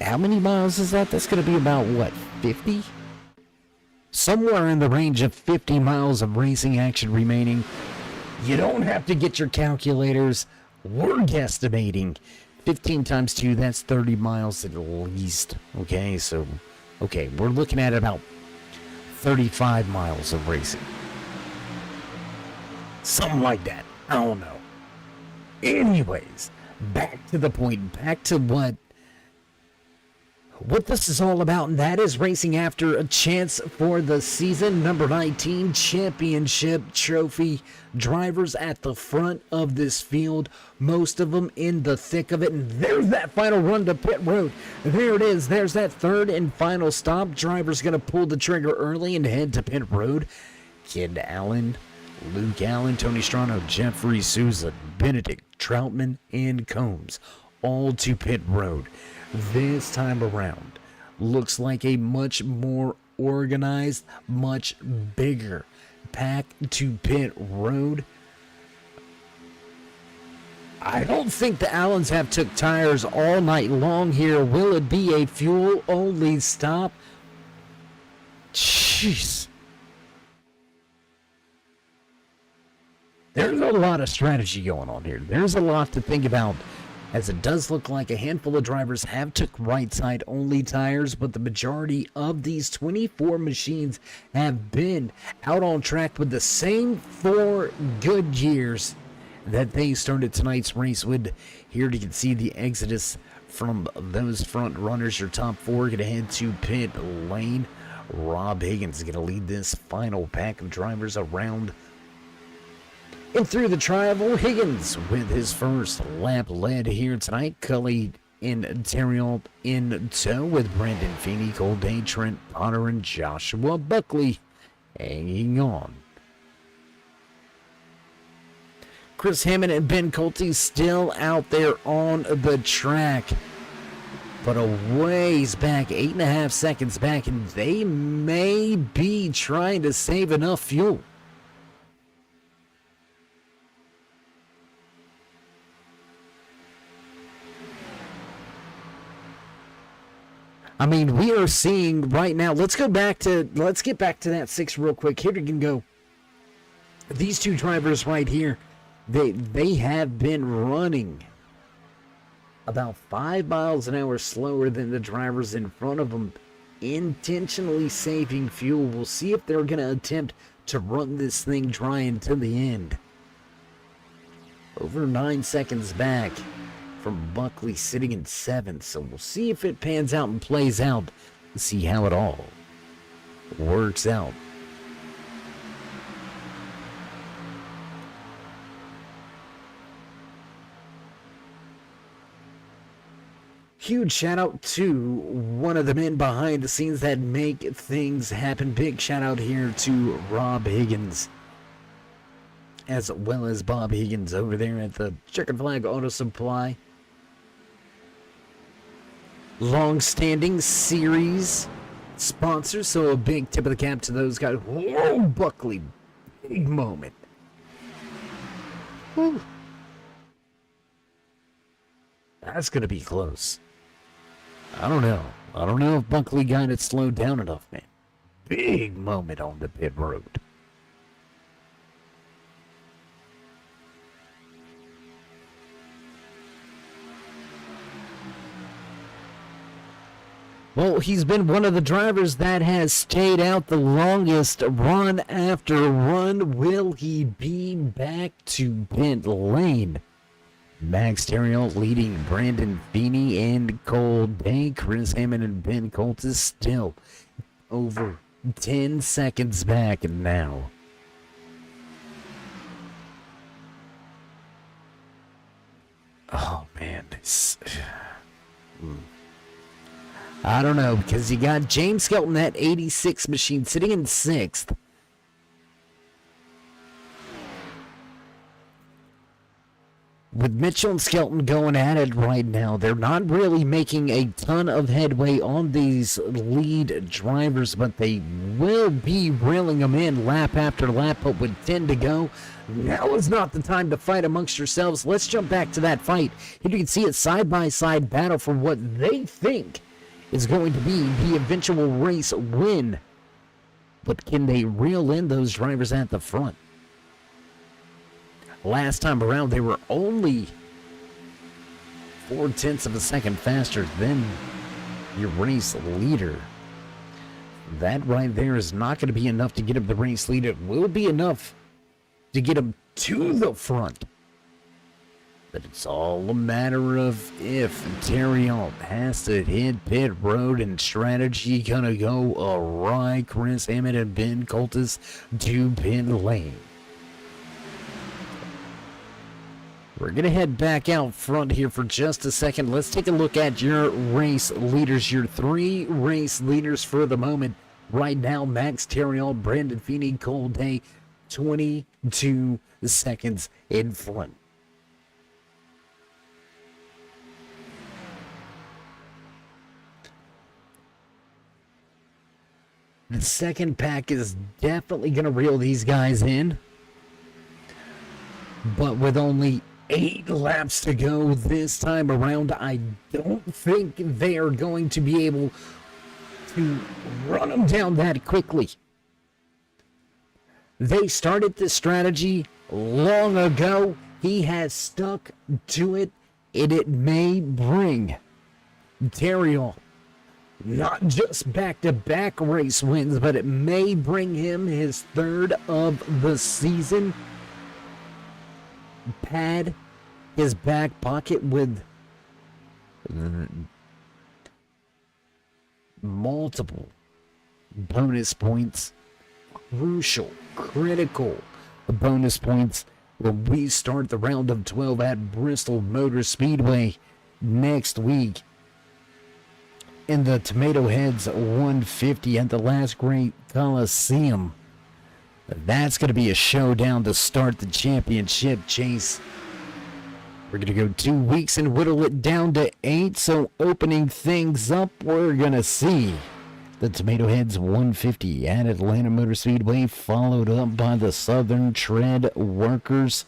how many miles is that? That's going to be about, what, 50? Somewhere in the range of 50 miles of racing action remaining. You don't have to get your calculators. We're guesstimating 15 times 2, that's 30 miles at least. Okay, so, we're looking at about 35 miles of racing. Something like that. I don't know. Anyways, back to the point, back to what this is all about, and that is racing after a chance for the season number 19 championship trophy. Drivers at the front of this field, most of them in the thick of it, and there's that final run to pit road. There it is. There's that third and final stop. Drivers going to pull the trigger early and head to pit road. Kid Allen, Luke Allen, Tony Strano, Jeffrey Souza, Benedict, Troutman, and Combs, all to pit road. This time around, looks like a much more organized, much bigger pack to pit road. I don't think the Allens have took tires all night long here. Will it be a fuel-only stop? Jeez. There's a lot of strategy going on here. There's a lot to think about as it does look like a handful of drivers have took right side only tires, but the majority of these 24 machines have been out on track with the same 4 good years that they started tonight's race with. Here you can see the exodus from those front runners. Your top 4 going to head to pit lane. Rob Higgins is going to lead this final pack of drivers around and through the tri-oval. Higgins with his first lap led here tonight. Cully and Terrill in tow with Brandon Feeney, Cole Day, Trent Potter, and Joshua Buckley hanging on. Chris Hammond and Ben Colte still out there on the track, but a ways back, 8.5 seconds back, and they may be trying to save enough fuel. I mean, we are seeing right now, let's get back to that 6 real quick. Here we can go. These 2 drivers right here, they have been running about 5 miles an hour slower than the drivers in front of them, intentionally saving fuel. We'll see if they're going to attempt to run this thing dry until the end. Over 9 seconds back from Buckley, sitting in 7th. So we'll see if it pans out and plays out. See how it all works out. Huge shout out to one of the men behind the scenes that make things happen. Big shout out here to Rob Higgins, as well as Bob Higgins over there at the Checkered Flag Auto Supply. Long-standing series sponsors, so a big tip of the cap to those guys. Whoa, Buckley, big moment. Whew. That's going to be close. I don't know if Buckley got it slowed down enough, man. Big moment on the pit road. Well, he's been one of the drivers that has stayed out the longest, run after run. Will he be back to pit lane? Max Terrill leading Brandon Feeney and Cole Day. Chris Hammond and Ben Colt is still over 10 seconds back now. Oh, man. I don't know, because you got James Skelton, that 86 machine, sitting in 6th. With Mitchell and Skelton going at it right now, they're not really making a ton of headway on these lead drivers, but they will be reeling them in lap after lap. But with 10 to go, now is not the time to fight amongst yourselves. Let's jump back to that fight. Here you can see a side-by-side battle for what they think is going to be the eventual race win. But can they reel in those drivers at the front? Last time around, they were only 0.4 of a second faster than your race leader. That right there is not going to be enough to get him the race lead. It will be enough to get him to the front. But it's all a matter of if. Terrill has to hit pit road, and strategy gonna go awry. Chris Hammond and Ben Coltis to pit lane. We're going to head back out front here for just a second. Let's take a look at your race leaders, your 3 race leaders for the moment. Right now, Max Terrill, Brandon Feeney, Cole Day, 22 seconds in front. The second pack is definitely going to reel these guys in. But with only 8 laps to go this time around, I don't think they are going to be able to run them down that quickly. They started this strategy long ago. He has stuck to it. And it may bring Terrill not just back-to-back race wins, but it may bring him his third of the season. Pad his back pocket with multiple bonus points, crucial, critical bonus points when we start the round of 12 at Bristol Motor Speedway next week. In the Tomato Heads 150 at the Last Great Coliseum. That's going to be a showdown to start the championship chase. We're going to go 2 weeks and whittle it down to 8. So opening things up, we're going to see the Tomato Heads 150 at Atlanta Motor Speedway, followed up by the Southern Tread Workers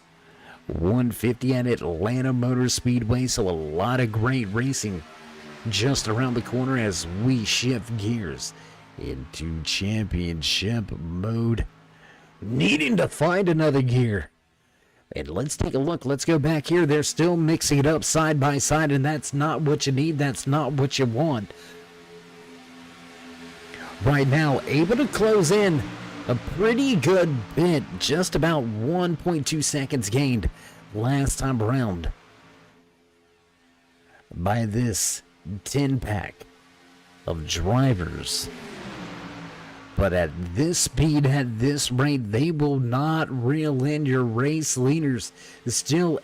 150 at Atlanta Motor Speedway. So a lot of great racing just around the corner as we shift gears into championship mode, needing to find another gear. And let's take a look. Let's go back here. They're still mixing it up side by side, and that's not what you need. That's not what you want. Right now, able to close in a pretty good bit, just about 1.2 seconds gained last time around by this 10-pack of drivers. But at this speed, at this rate, they will not reel in your race leaders. Still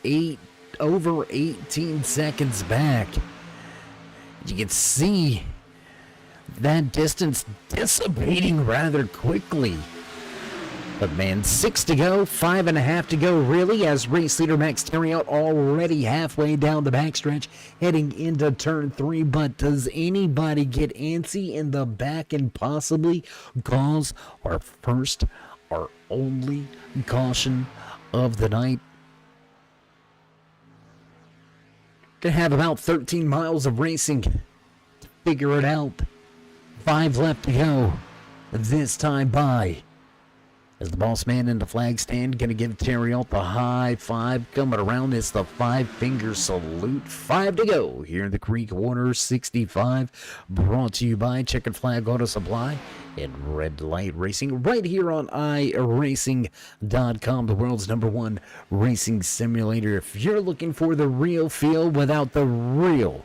over 18 seconds back. You can see that distance dissipating rather quickly. But man, 6 to go, 5.5 to go really, as race leader Max Terriot already halfway down the backstretch, heading into turn 3. But does anybody get antsy in the back and possibly cause our first, our only caution of the night? Gonna have about 13 miles of racing to figure it out. 5 left to go this time by. As the boss man in the flag stand, going to give Terriot the high five. Coming around, it's the 5-finger salute. 5 to go here in the Creek Water 65. Brought to you by Checkered Flag Auto Supply and Red Light Racing. Right here on iRacing.com, the world's #1 racing simulator. If you're looking for the real feel without the real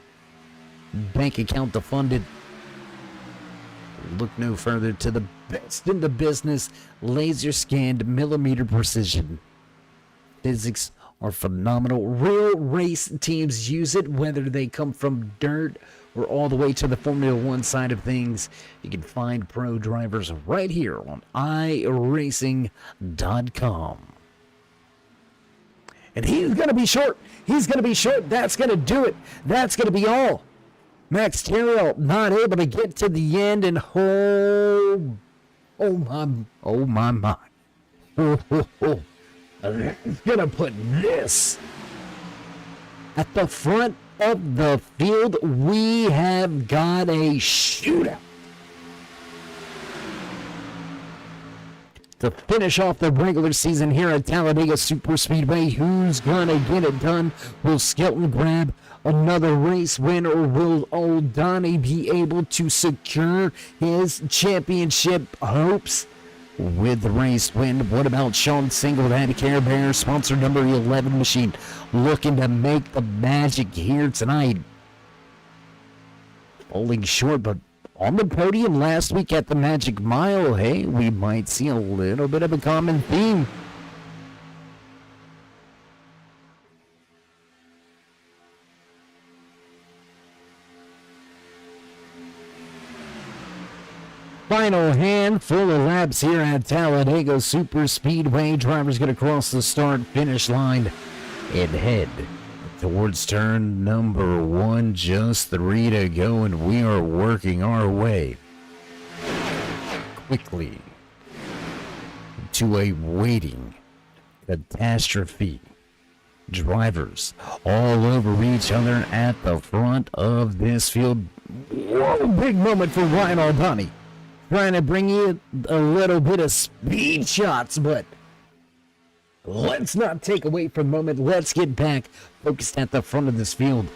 bank account to fund it, look no further to the best in the business. Laser scanned millimeter precision. Physics are phenomenal. Real race teams use it, whether they come from dirt or all the way to the Formula One side of things. You can find pro drivers right here on iRacing.com. And he's going to be short. He's going to be short. That's going to do it. That's going to be all. Max Terriot not able to get to the end, and oh my. He's gonna put this at the front of the field. We have got a shootout to finish off the regular season here at Talladega Superspeedway. Who's gonna get it done? Will Skelton grab another race win, or will old Donnie be able to secure his championship hopes with the race win? What about Sean Single, that Care Bear sponsor number 11 machine, looking to make the magic here tonight? Falling short, but on the podium last week at the Magic Mile. Hey, we might see a little bit of a common theme. Final handful of laps here at Talladega Superspeedway. Drivers going to cross the start-finish line and head towards turn number 1. Just 3 to go, and we are working our way quickly to a waiting catastrophe. Drivers all over each other at the front of this field. Whoa, big moment for Ryan Albani. Trying to bring you a little bit of speed shots, but let's not take away for the moment. Let's get back focused at the front of this field.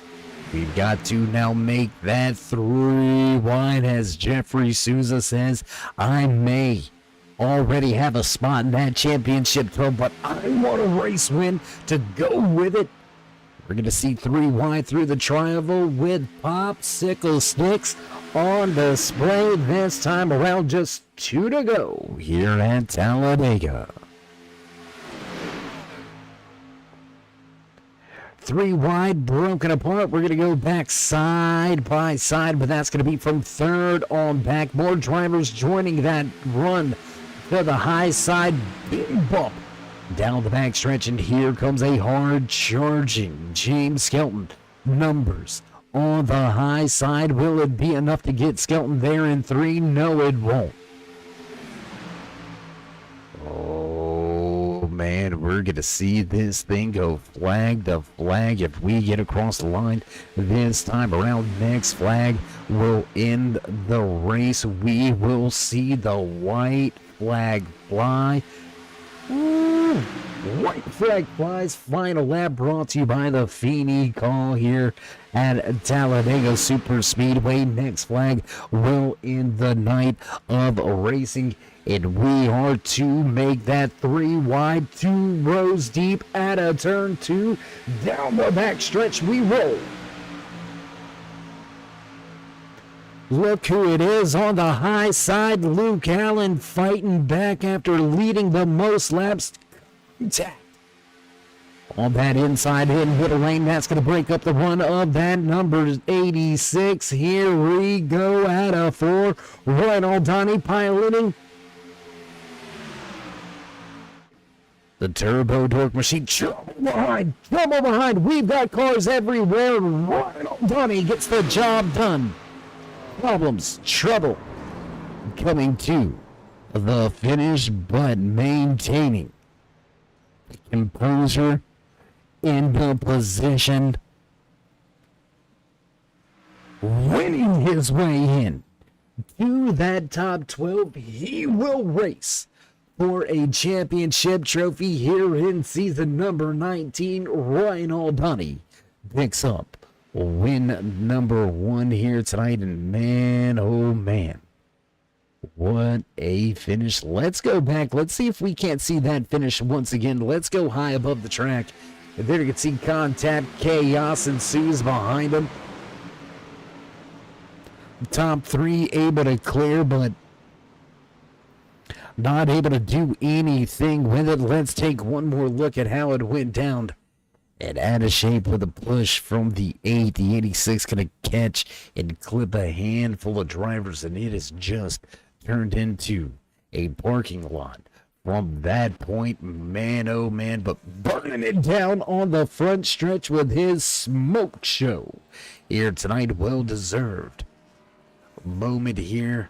We've got to now make that 3 wide, as Jeffrey Souza says. I may already have a spot in that championship 12, but I want a race win to go with it. We're going to see 3 wide through the triangle with popsicle sticks on display this time around. Just 2 to go here at Talladega. 3 wide, broken apart. We're going to go back side by side, but that's going to be from third on back. More drivers joining that run to the high side. Big bump down the back stretch, and here comes a hard charging James Skelton. Numbers on the high side. Will it be enough to get Skelton there in 3? No, it won't. Oh, man, we're going to see this thing go flag to flag if we get across the line this time around. Next flag will end the race. We will see the white flag fly. Ooh, white flag flies. Final lap brought to you by the Feeney Call here at Talladega Super Speedway. Next flag will end the night of racing, and we are to make that 3 wide, 2 rows deep at a turn 2. Down the back stretch we roll. Look who it is on the high side. Luke Allen fighting back after leading the most laps. On that inside in middle lane, that's going to break up the run of that number 86. Here we go at a 4. Ryan Donnie piloting the turbo dork machine. Trouble behind. We've got cars everywhere. Ryan Donnie gets the job done. Problems, trouble coming to the finish, but maintaining composure in the position, winning his way in to that top 12. He will race for a championship trophy here in season number 19. Ryan Aldani picks up win number 1 here tonight, and man, oh man, what a finish. Let's go back. Let's see if we can't see that finish once again. Let's go high above the track. And there you can see contact, chaos ensues behind him. Top 3 able to clear, but not able to do anything with it. Let's take one more look at how it went down. And out of shape with a push from the 8. The 86 going to catch and clip a handful of drivers, and it has just turned into a parking lot from that point. Man, oh man, but burning it down on the front stretch with his smoke show here tonight. Well deserved moment here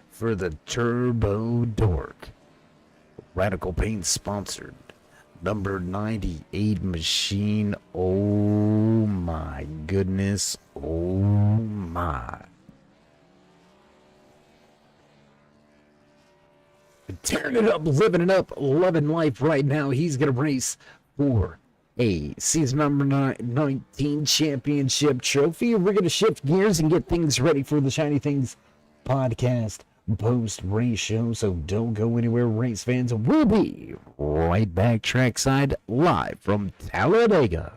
for the Turbo Dork. Radical Paint sponsored. Number 98 machine. Oh my goodness. Oh my. Tearing it up, living it up, loving life right now. He's going to race for a season number 19 championship trophy. We're going to shift gears and get things ready for the Shiny Things podcast post-race show, so don't go anywhere, race fans. We'll be right back trackside live from Talladega.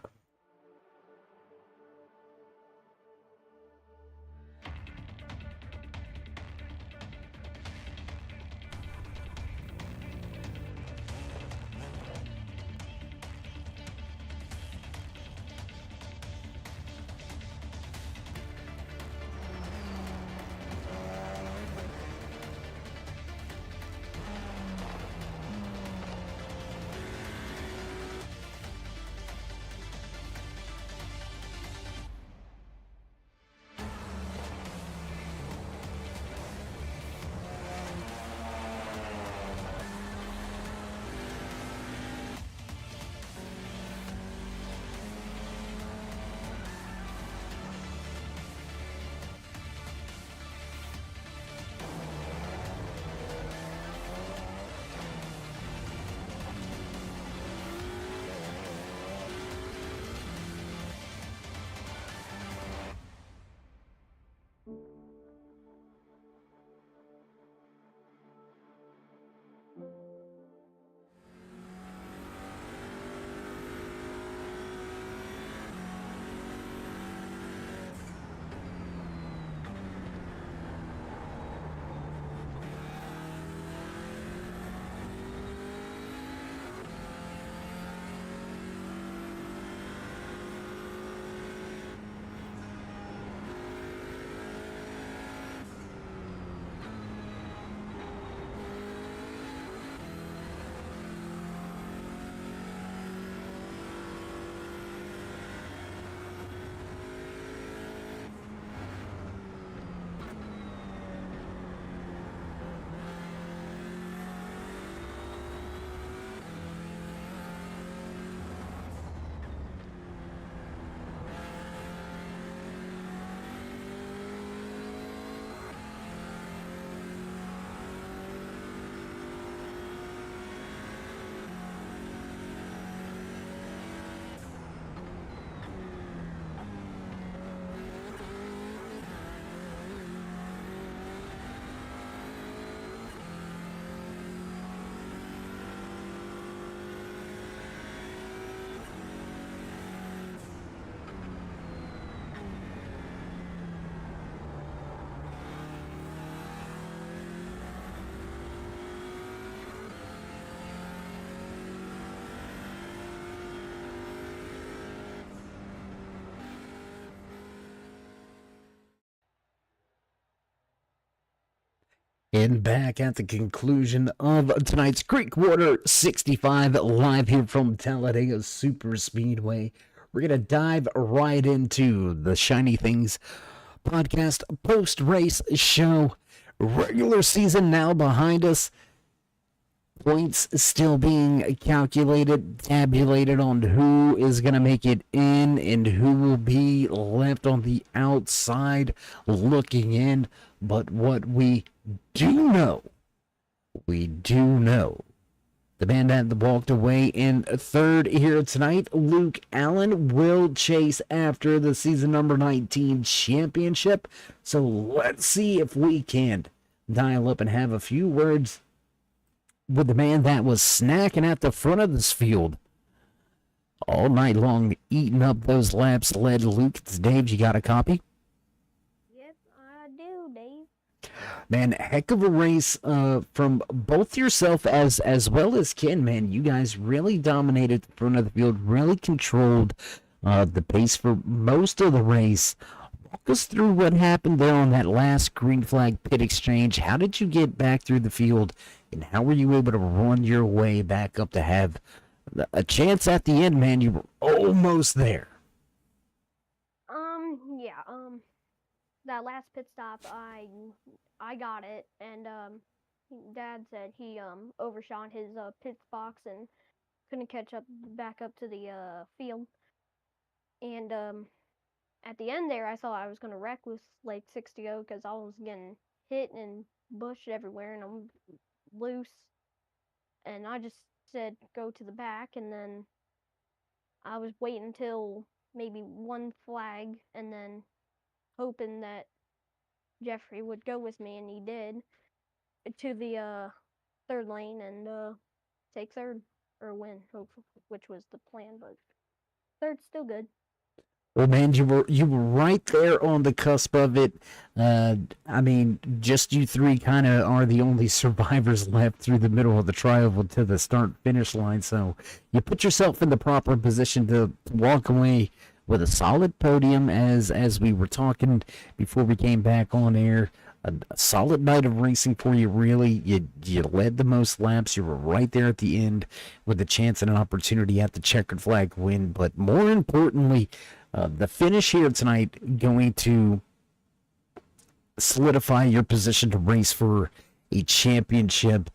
And back at the conclusion of tonight's Creekwater 65 live here from Talladega Super Speedway. We're going to dive right into the Shiny Things podcast post-race show. Regular season now behind us. Points still being calculated, tabulated on who is going to make it in and who will be left on the outside looking in. But what we do know, the man that walked away in third here tonight, Luke Allen, will chase after the season number 19 championship. So let's see if we can dial up and have a few words with the man that was snacking at the front of this field all night long, eating up those laps. Led Luke. It's Dave. You got a copy? Yes, I do, Dave. Man, heck of a race from both yourself as well as Ken, man. You guys really dominated the front of the field, really controlled the pace for most of the race. Walk us through what happened there on that last green flag pit exchange. How did you get back through the field, and how were you able to run your way back up to have a chance at the end, man? You were almost there. That last pit stop, I got it, and Dad said he overshot his pit box and couldn't catch up back up to the field, and at the end there, I thought I was gonna wreck with like 60 because I was getting hit and bushed everywhere, and I'm loose, and I just said go to the back, and then I was waiting until maybe one flag, and then hoping that Jeffrey would go with me, and he did, to the third lane and take third or win, hopefully, which was the plan, but third's still good. Well, man, you were right there on the cusp of it. I mean, just you three kind of are the only survivors left through the middle of the trioval to the start-finish line. So you put yourself in the proper position to walk away with a solid podium, as we were talking before we came back on air. A solid night of racing for you, really. You led the most laps. You were right there at the end with a chance and an opportunity at the checkered flag win. But more importantly, the finish here tonight going to solidify your position to race for a championship.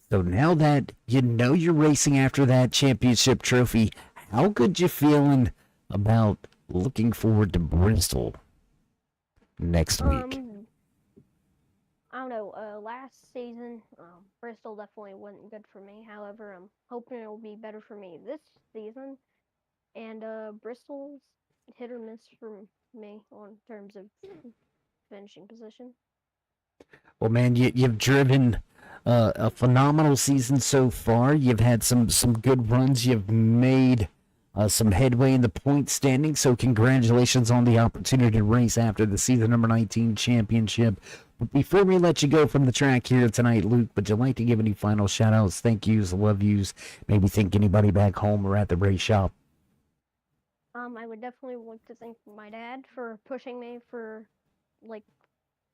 So now that you know you're racing after that championship trophy, how good you feeling about looking forward to Bristol next week? I don't know. Last season, Bristol definitely wasn't good for me. However, I'm hoping it will be better for me this season. And Bristol's hit or miss for me on terms of finishing position. Well, man, you've driven a phenomenal season so far. You've had some good runs. You've made some headway in the point standing. So congratulations on the opportunity to race after the season number 19 championship. But before we let you go from the track here tonight, Luke, would you like to give any final shout-outs, thank yous, love yous, maybe thank anybody back home or at the race shop? I would definitely want to thank my dad for pushing me for like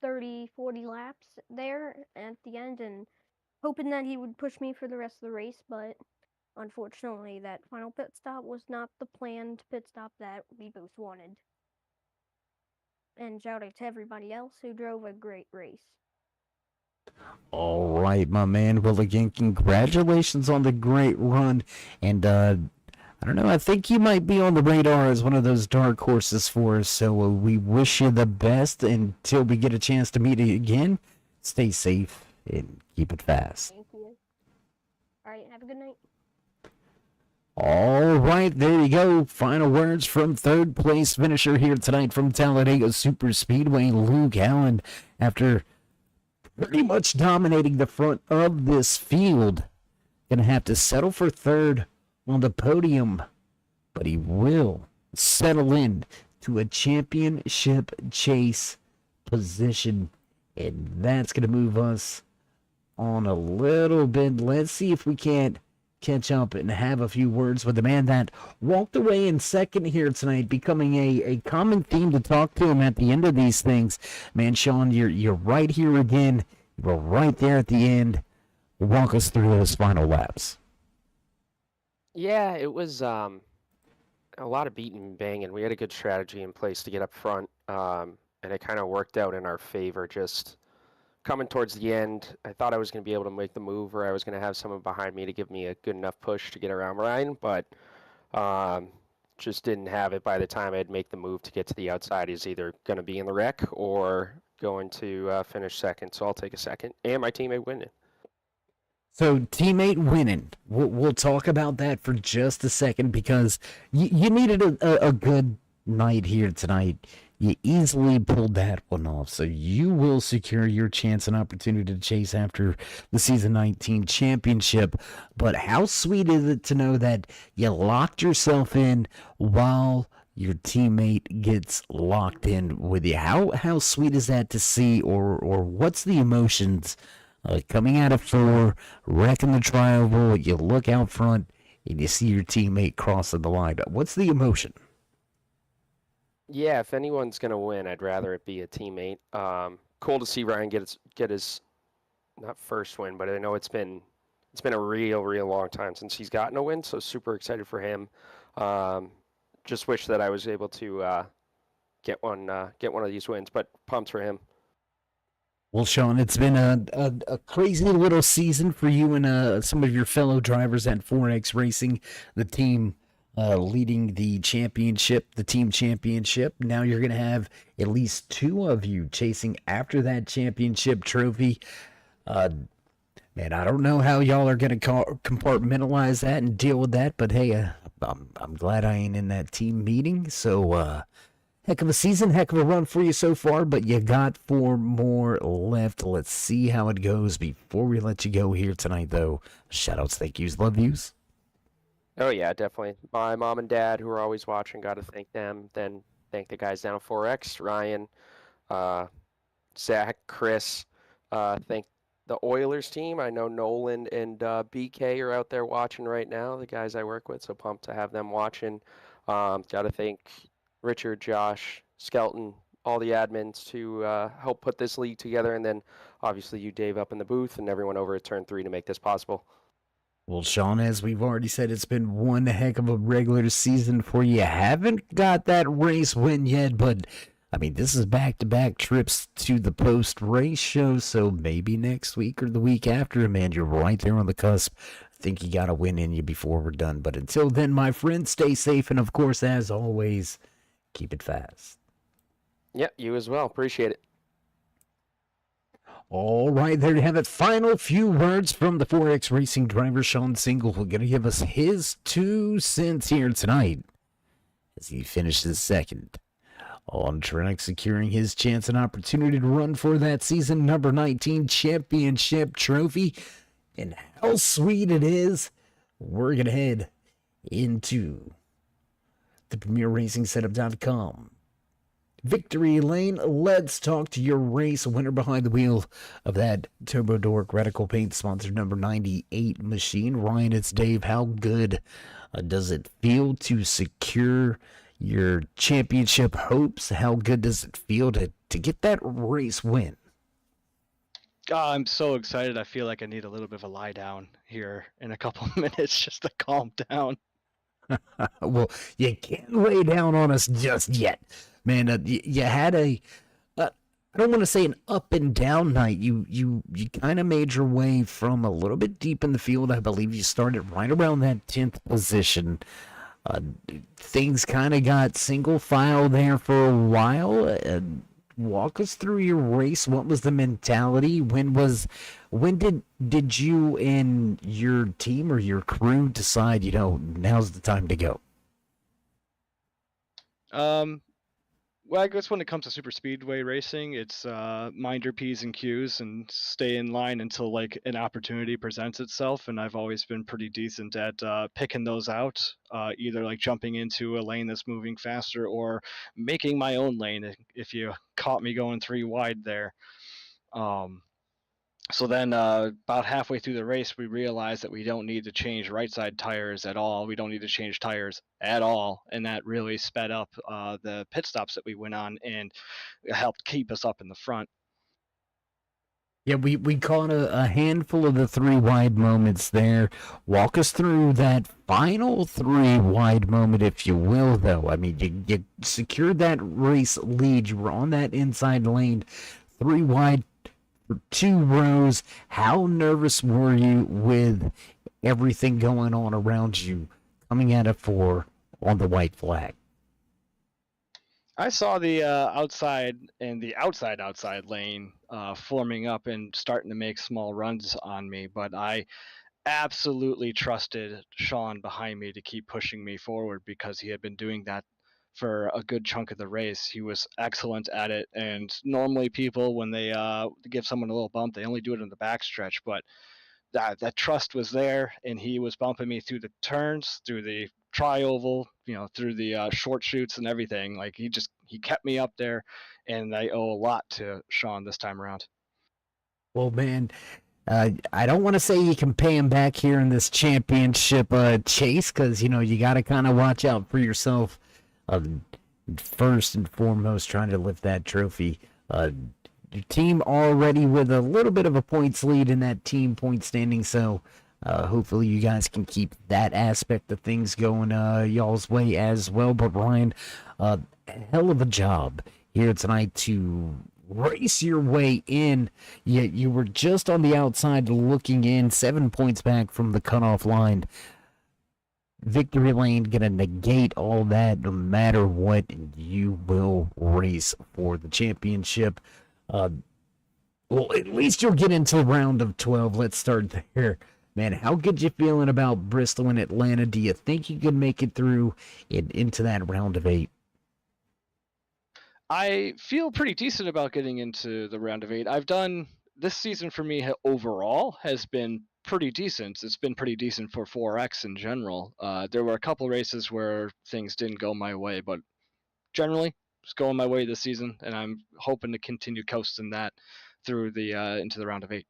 30, 40 laps there at the end, and hoping that he would push me for the rest of the race, but unfortunately that final pit stop was not the planned pit stop that we both wanted. And shout out to everybody else who drove a great race. All right, my man. Well, again, congratulations on the great run. And I don't know, I think you might be on the radar as one of those dark horses for us. So we wish you the best until we get a chance to meet again. Stay safe and keep it fast. Thank you. All right, have a good night. All right, there you go. Final words from third place finisher here tonight from Talladega Super Speedway, Luke Allen, after pretty much dominating the front of this field. Gonna have to settle for third on the podium, but he will settle in to a championship chase position, and that's gonna move us on a little bit. Let's see if we can't catch up and have a few words with the man that walked away in second here tonight, becoming a common theme to talk to him at the end of these things. Man, Sean, you're right here again You were right there at the end. Walk us through those final laps. Yeah, it was a lot of beating and banging. We had a good strategy in place to get up front, and it kind of worked out in our favor. Just coming towards the end, I thought I was going to be able to make the move, or I was going to have someone behind me to give me a good enough push to get around Ryan, but just didn't have it by the time I'd make the move to get to the outside. He's either going to be in the wreck or going to finish second, so I'll take a second, and my teammate winning. So teammate winning. We'll talk about that for just a second because you needed a good night here tonight. You easily pulled that one off. So you will secure your chance and opportunity to chase after the season 19 championship. But how sweet is it to know that you locked yourself in while your teammate gets locked in with you? How sweet is that to see, or what's the emotions coming out of 4, wrecking the trioval, you look out front, and you see your teammate crossing the line? What's the emotion? Yeah, if anyone's going to win, I'd rather it be a teammate. Cool to see Ryan get his not first win, but I know it's been a real long time since he's gotten a win, so super excited for him. Just wish that I was able to get one of these wins, but pumped for him. Well, Sean, it's been a crazy little season for you and some of your fellow drivers at 4X Racing, the team leading the championship, the team championship. Now you're going to have at least 2 of you chasing after that championship trophy. Man, I don't know how y'all are going to compartmentalize that and deal with that, but hey, I'm glad I ain't in that team meeting, so heck of a season, heck of a run for you so far, but you got 4 more left. Let's see how it goes before we let you go here tonight, though. Shoutouts, thank yous, love yous. Oh, yeah, definitely. My mom and dad, who are always watching, got to thank them. Then thank the guys down at 4X, Ryan, Zach, Chris. Thank the Oilers team. I know Nolan and BK are out there watching right now, the guys I work with, so pumped to have them watching. Got to thank Richard, Josh, Skelton, all the admins to help put this league together, and then obviously you, Dave, up in the booth, and everyone over at Turn 3 to make this possible. Well, Sean, as we've already said, it's been one heck of a regular season for you. Haven't got that race win yet, but I mean, this is back-to-back trips to the post-race show, so maybe next week or the week after, man, you're right there on the cusp. I think you got a win in you before we're done. But until then, my friend, stay safe, and of course, as always, keep it fast. Yeah, you as well. Appreciate it. All right, there you have it. Final few words from the 4X Racing driver, Sean Single, who's going to give us his 2 cents here tonight as he finishes second on track, securing his chance and opportunity to run for that season number 19 championship trophy. And how sweet it is, we're going to head into the PremierRacingSetup.com victory lane. Let's talk to your race winner behind the wheel of that Turbo Dork Radical Paint sponsored number 98 machine. Ryan, it's Dave. How good does it feel to secure your championship hopes? How good does it feel to get that race win? I'm so excited. I feel like I need a little bit of a lie down here in a couple of minutes just to calm down. Well, you can't lay down on us just yet. Man, you had I don't want to say an up and down night. You kind of made your way from a little bit deep in the field. I believe you started right around that 10th position. Things kind of got single file there for a while. Walk us through your race. What was the mentality? When did you and your team or your crew decide, now's the time to go? Well, I guess when it comes to super speedway racing, it's mind your P's and Q's and stay in line until like an opportunity presents itself. And I've always been pretty decent at picking those out, either like jumping into a lane that's moving faster or making my own lane. If you caught me going 3 wide there. So then about halfway through the race, we realized that we don't need to change right side tires at all. We don't need to change tires at all. And that really sped up the pit stops that we went on and helped keep us up in the front. Yeah, we caught a handful of the three wide moments there. Walk us through that final three wide moment, if you will, though. I mean, you secured that race lead. You were on that inside lane, three wide for two rows. How nervous were you with everything going on around you coming at a four on the white flag? I saw the outside and the outside lane forming up and starting to make small runs on me, but I absolutely trusted Sean behind me to keep pushing me forward because he had been doing that for a good chunk of the race. He was excellent at it, and normally people, when they give someone a little bump, they only do it in the backstretch, but that trust was there, and he was bumping me through the turns, through the tri-oval, through the short shoots and everything. Like he kept me up there, and I owe a lot to Sean this time around. Well, man, I don't want to say you can pay him back here in this championship chase because, you got to kind of watch out for yourself first and foremost trying to lift that trophy. Your team already with a little bit of a points lead in that team point standing, so hopefully you guys can keep that aspect of things going y'all's way as well. But Ryan, hell of a job here tonight to race your way in, yet you were just on the outside looking in, 7 points back from the cutoff line. Victory lane gonna negate all that no matter what, and you will race for the championship. Well, at least you'll get into the round of 12. Let's start there. Man, how good you feeling about Bristol and Atlanta? Do you think you can make it through into that round of 8? I feel pretty decent about getting into the round of 8. This season for me overall has been pretty decent. It's been pretty decent for 4X in general. There were a couple races where things didn't go my way, but generally it's going my way this season, and I'm hoping to continue coasting that through the into the round of 8.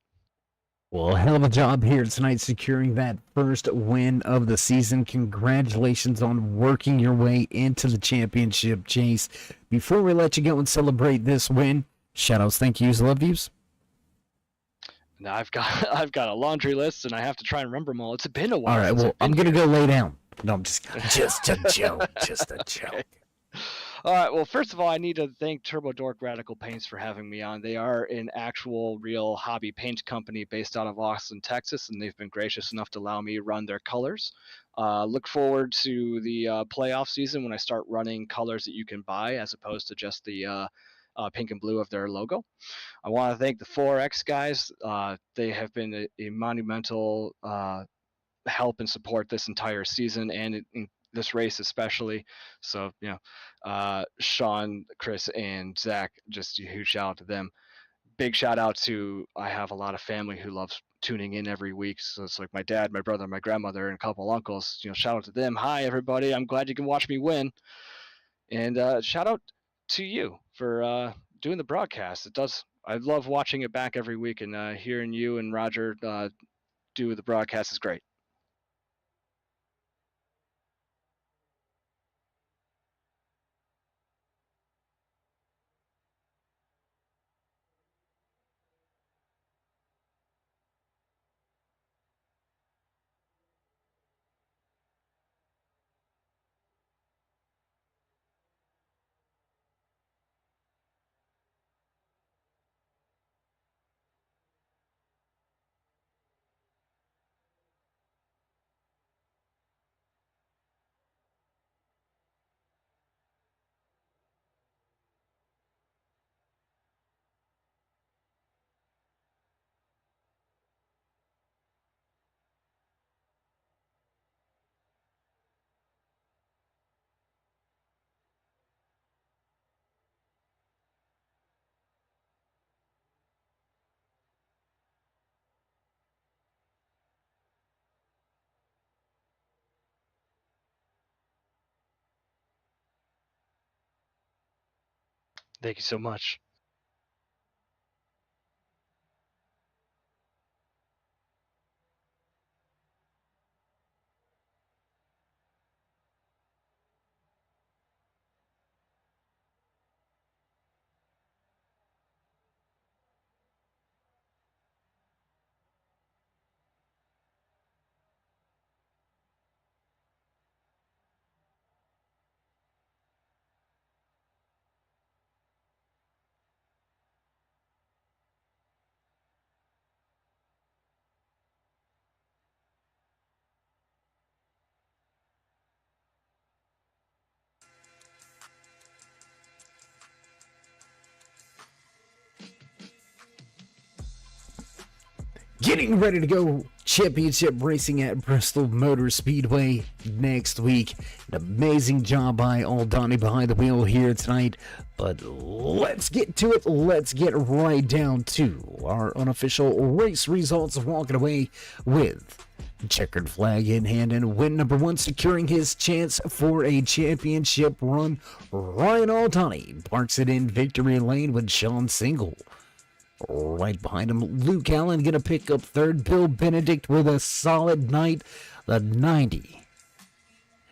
Well, hell of a job here tonight securing that first win of the season. Congratulations on working your way into the championship, Chase. Before we let you go and celebrate this win, shoutouts, thank yous, love yous. Now I've got a laundry list, and I have to try and remember them all. It's been a while. All right, well, I'm going to go lay down. No, I'm just a joke. Just a joke. Okay. All right. Well, first of all, I need to thank Turbo Dork Radical Paints for having me on. They are an actual, real hobby paint company based out of Austin, Texas, and they've been gracious enough to allow me to run their colors. Look forward to the playoff season when I start running colors that you can buy as opposed to just the pink and blue of their logo. I want to thank the 4X guys. They have been a monumental help and support this entire season and in this race especially. So Sean, Chris, and Zach, just a huge shout out to them. Big shout out to, I have a lot of family who loves tuning in every week, so it's like my dad, my brother, my grandmother, and a couple uncles. Shout out to them. Hi everybody, I'm glad you can watch me win. And shout out to you for doing the broadcast. I love watching it back every week, and hearing you and Roger do the broadcast is great. Thank you so much. getting ready to go championship racing at Bristol Motor Speedway next week. An amazing job by all Donnie behind the wheel here tonight. But let's get to it. Let's get right down to our unofficial race results, walking away with checkered flag in hand and win number 1, securing his chance for a championship run. Ryan Aldani parks it in victory lane with Sean Single. Right behind him, Luke Allen going to pick up third. Bill Benedict with a solid night. The 90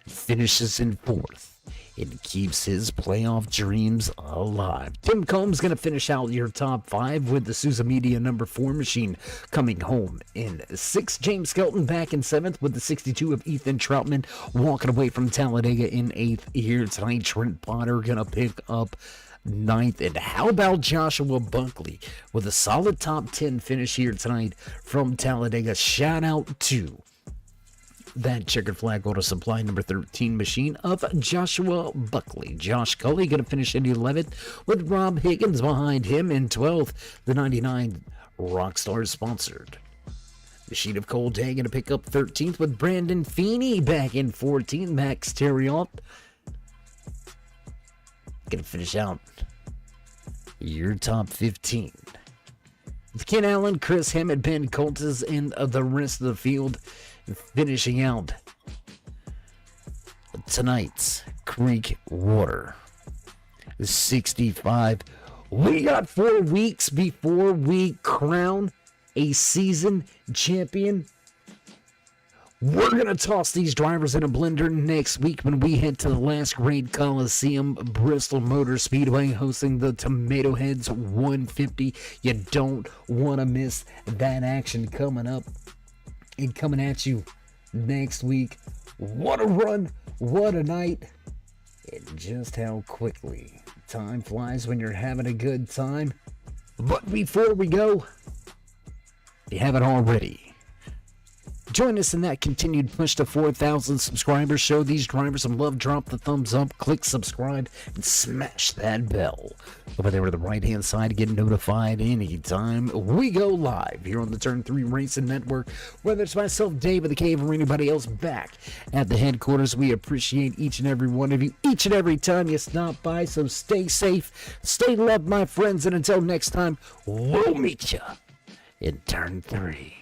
finishes in fourth. It keeps his playoff dreams alive. Tim Combs going to finish out your top 5 with the Souza Media number 4 machine coming home in 6th. James Skelton back in 7th with the 62 of Ethan Troutman, walking away from Talladega in 8th here tonight. Trent Potter going to pick up 9th. And how about Joshua Buckley with a solid top 10 finish here tonight from Talladega. Shout out to that checkered flag auto supply number 13 machine of Joshua Buckley. Josh Cully going to finish in 11th with Rob Higgins behind him in 12th. The 99 Rockstar sponsored machine of Cole Day going to pick up 13th with Brandon Feeney back in 14th. Max Terriot going to finish out your top 15. Ken Allen, Chris Hammond, Ben Coltes, and the rest of the field finishing out tonight's Creek Water 65. We got 4 weeks before we crown a season champion. We're going to toss these drivers in a blender next week when we head to the last grade Coliseum, Bristol Motor Speedway, hosting the Tomato Heads 150. You don't want to miss that action coming up and coming at you next week. What a run, what a night, and just how quickly time flies when you're having a good time. But before we go, if you haven't already, join us in that continued push to 4,000 subscribers. Show these drivers some love. Drop the thumbs up, click subscribe, and smash that bell over there on the right-hand side to get notified anytime we go live here on the Turn 3 Racing Network. Whether it's myself, Dave of the Cave, or anybody else back at the headquarters, we appreciate each and every one of you, each and every time you stop by. So stay safe, stay loved, my friends, and until next time, we'll meet you in Turn 3.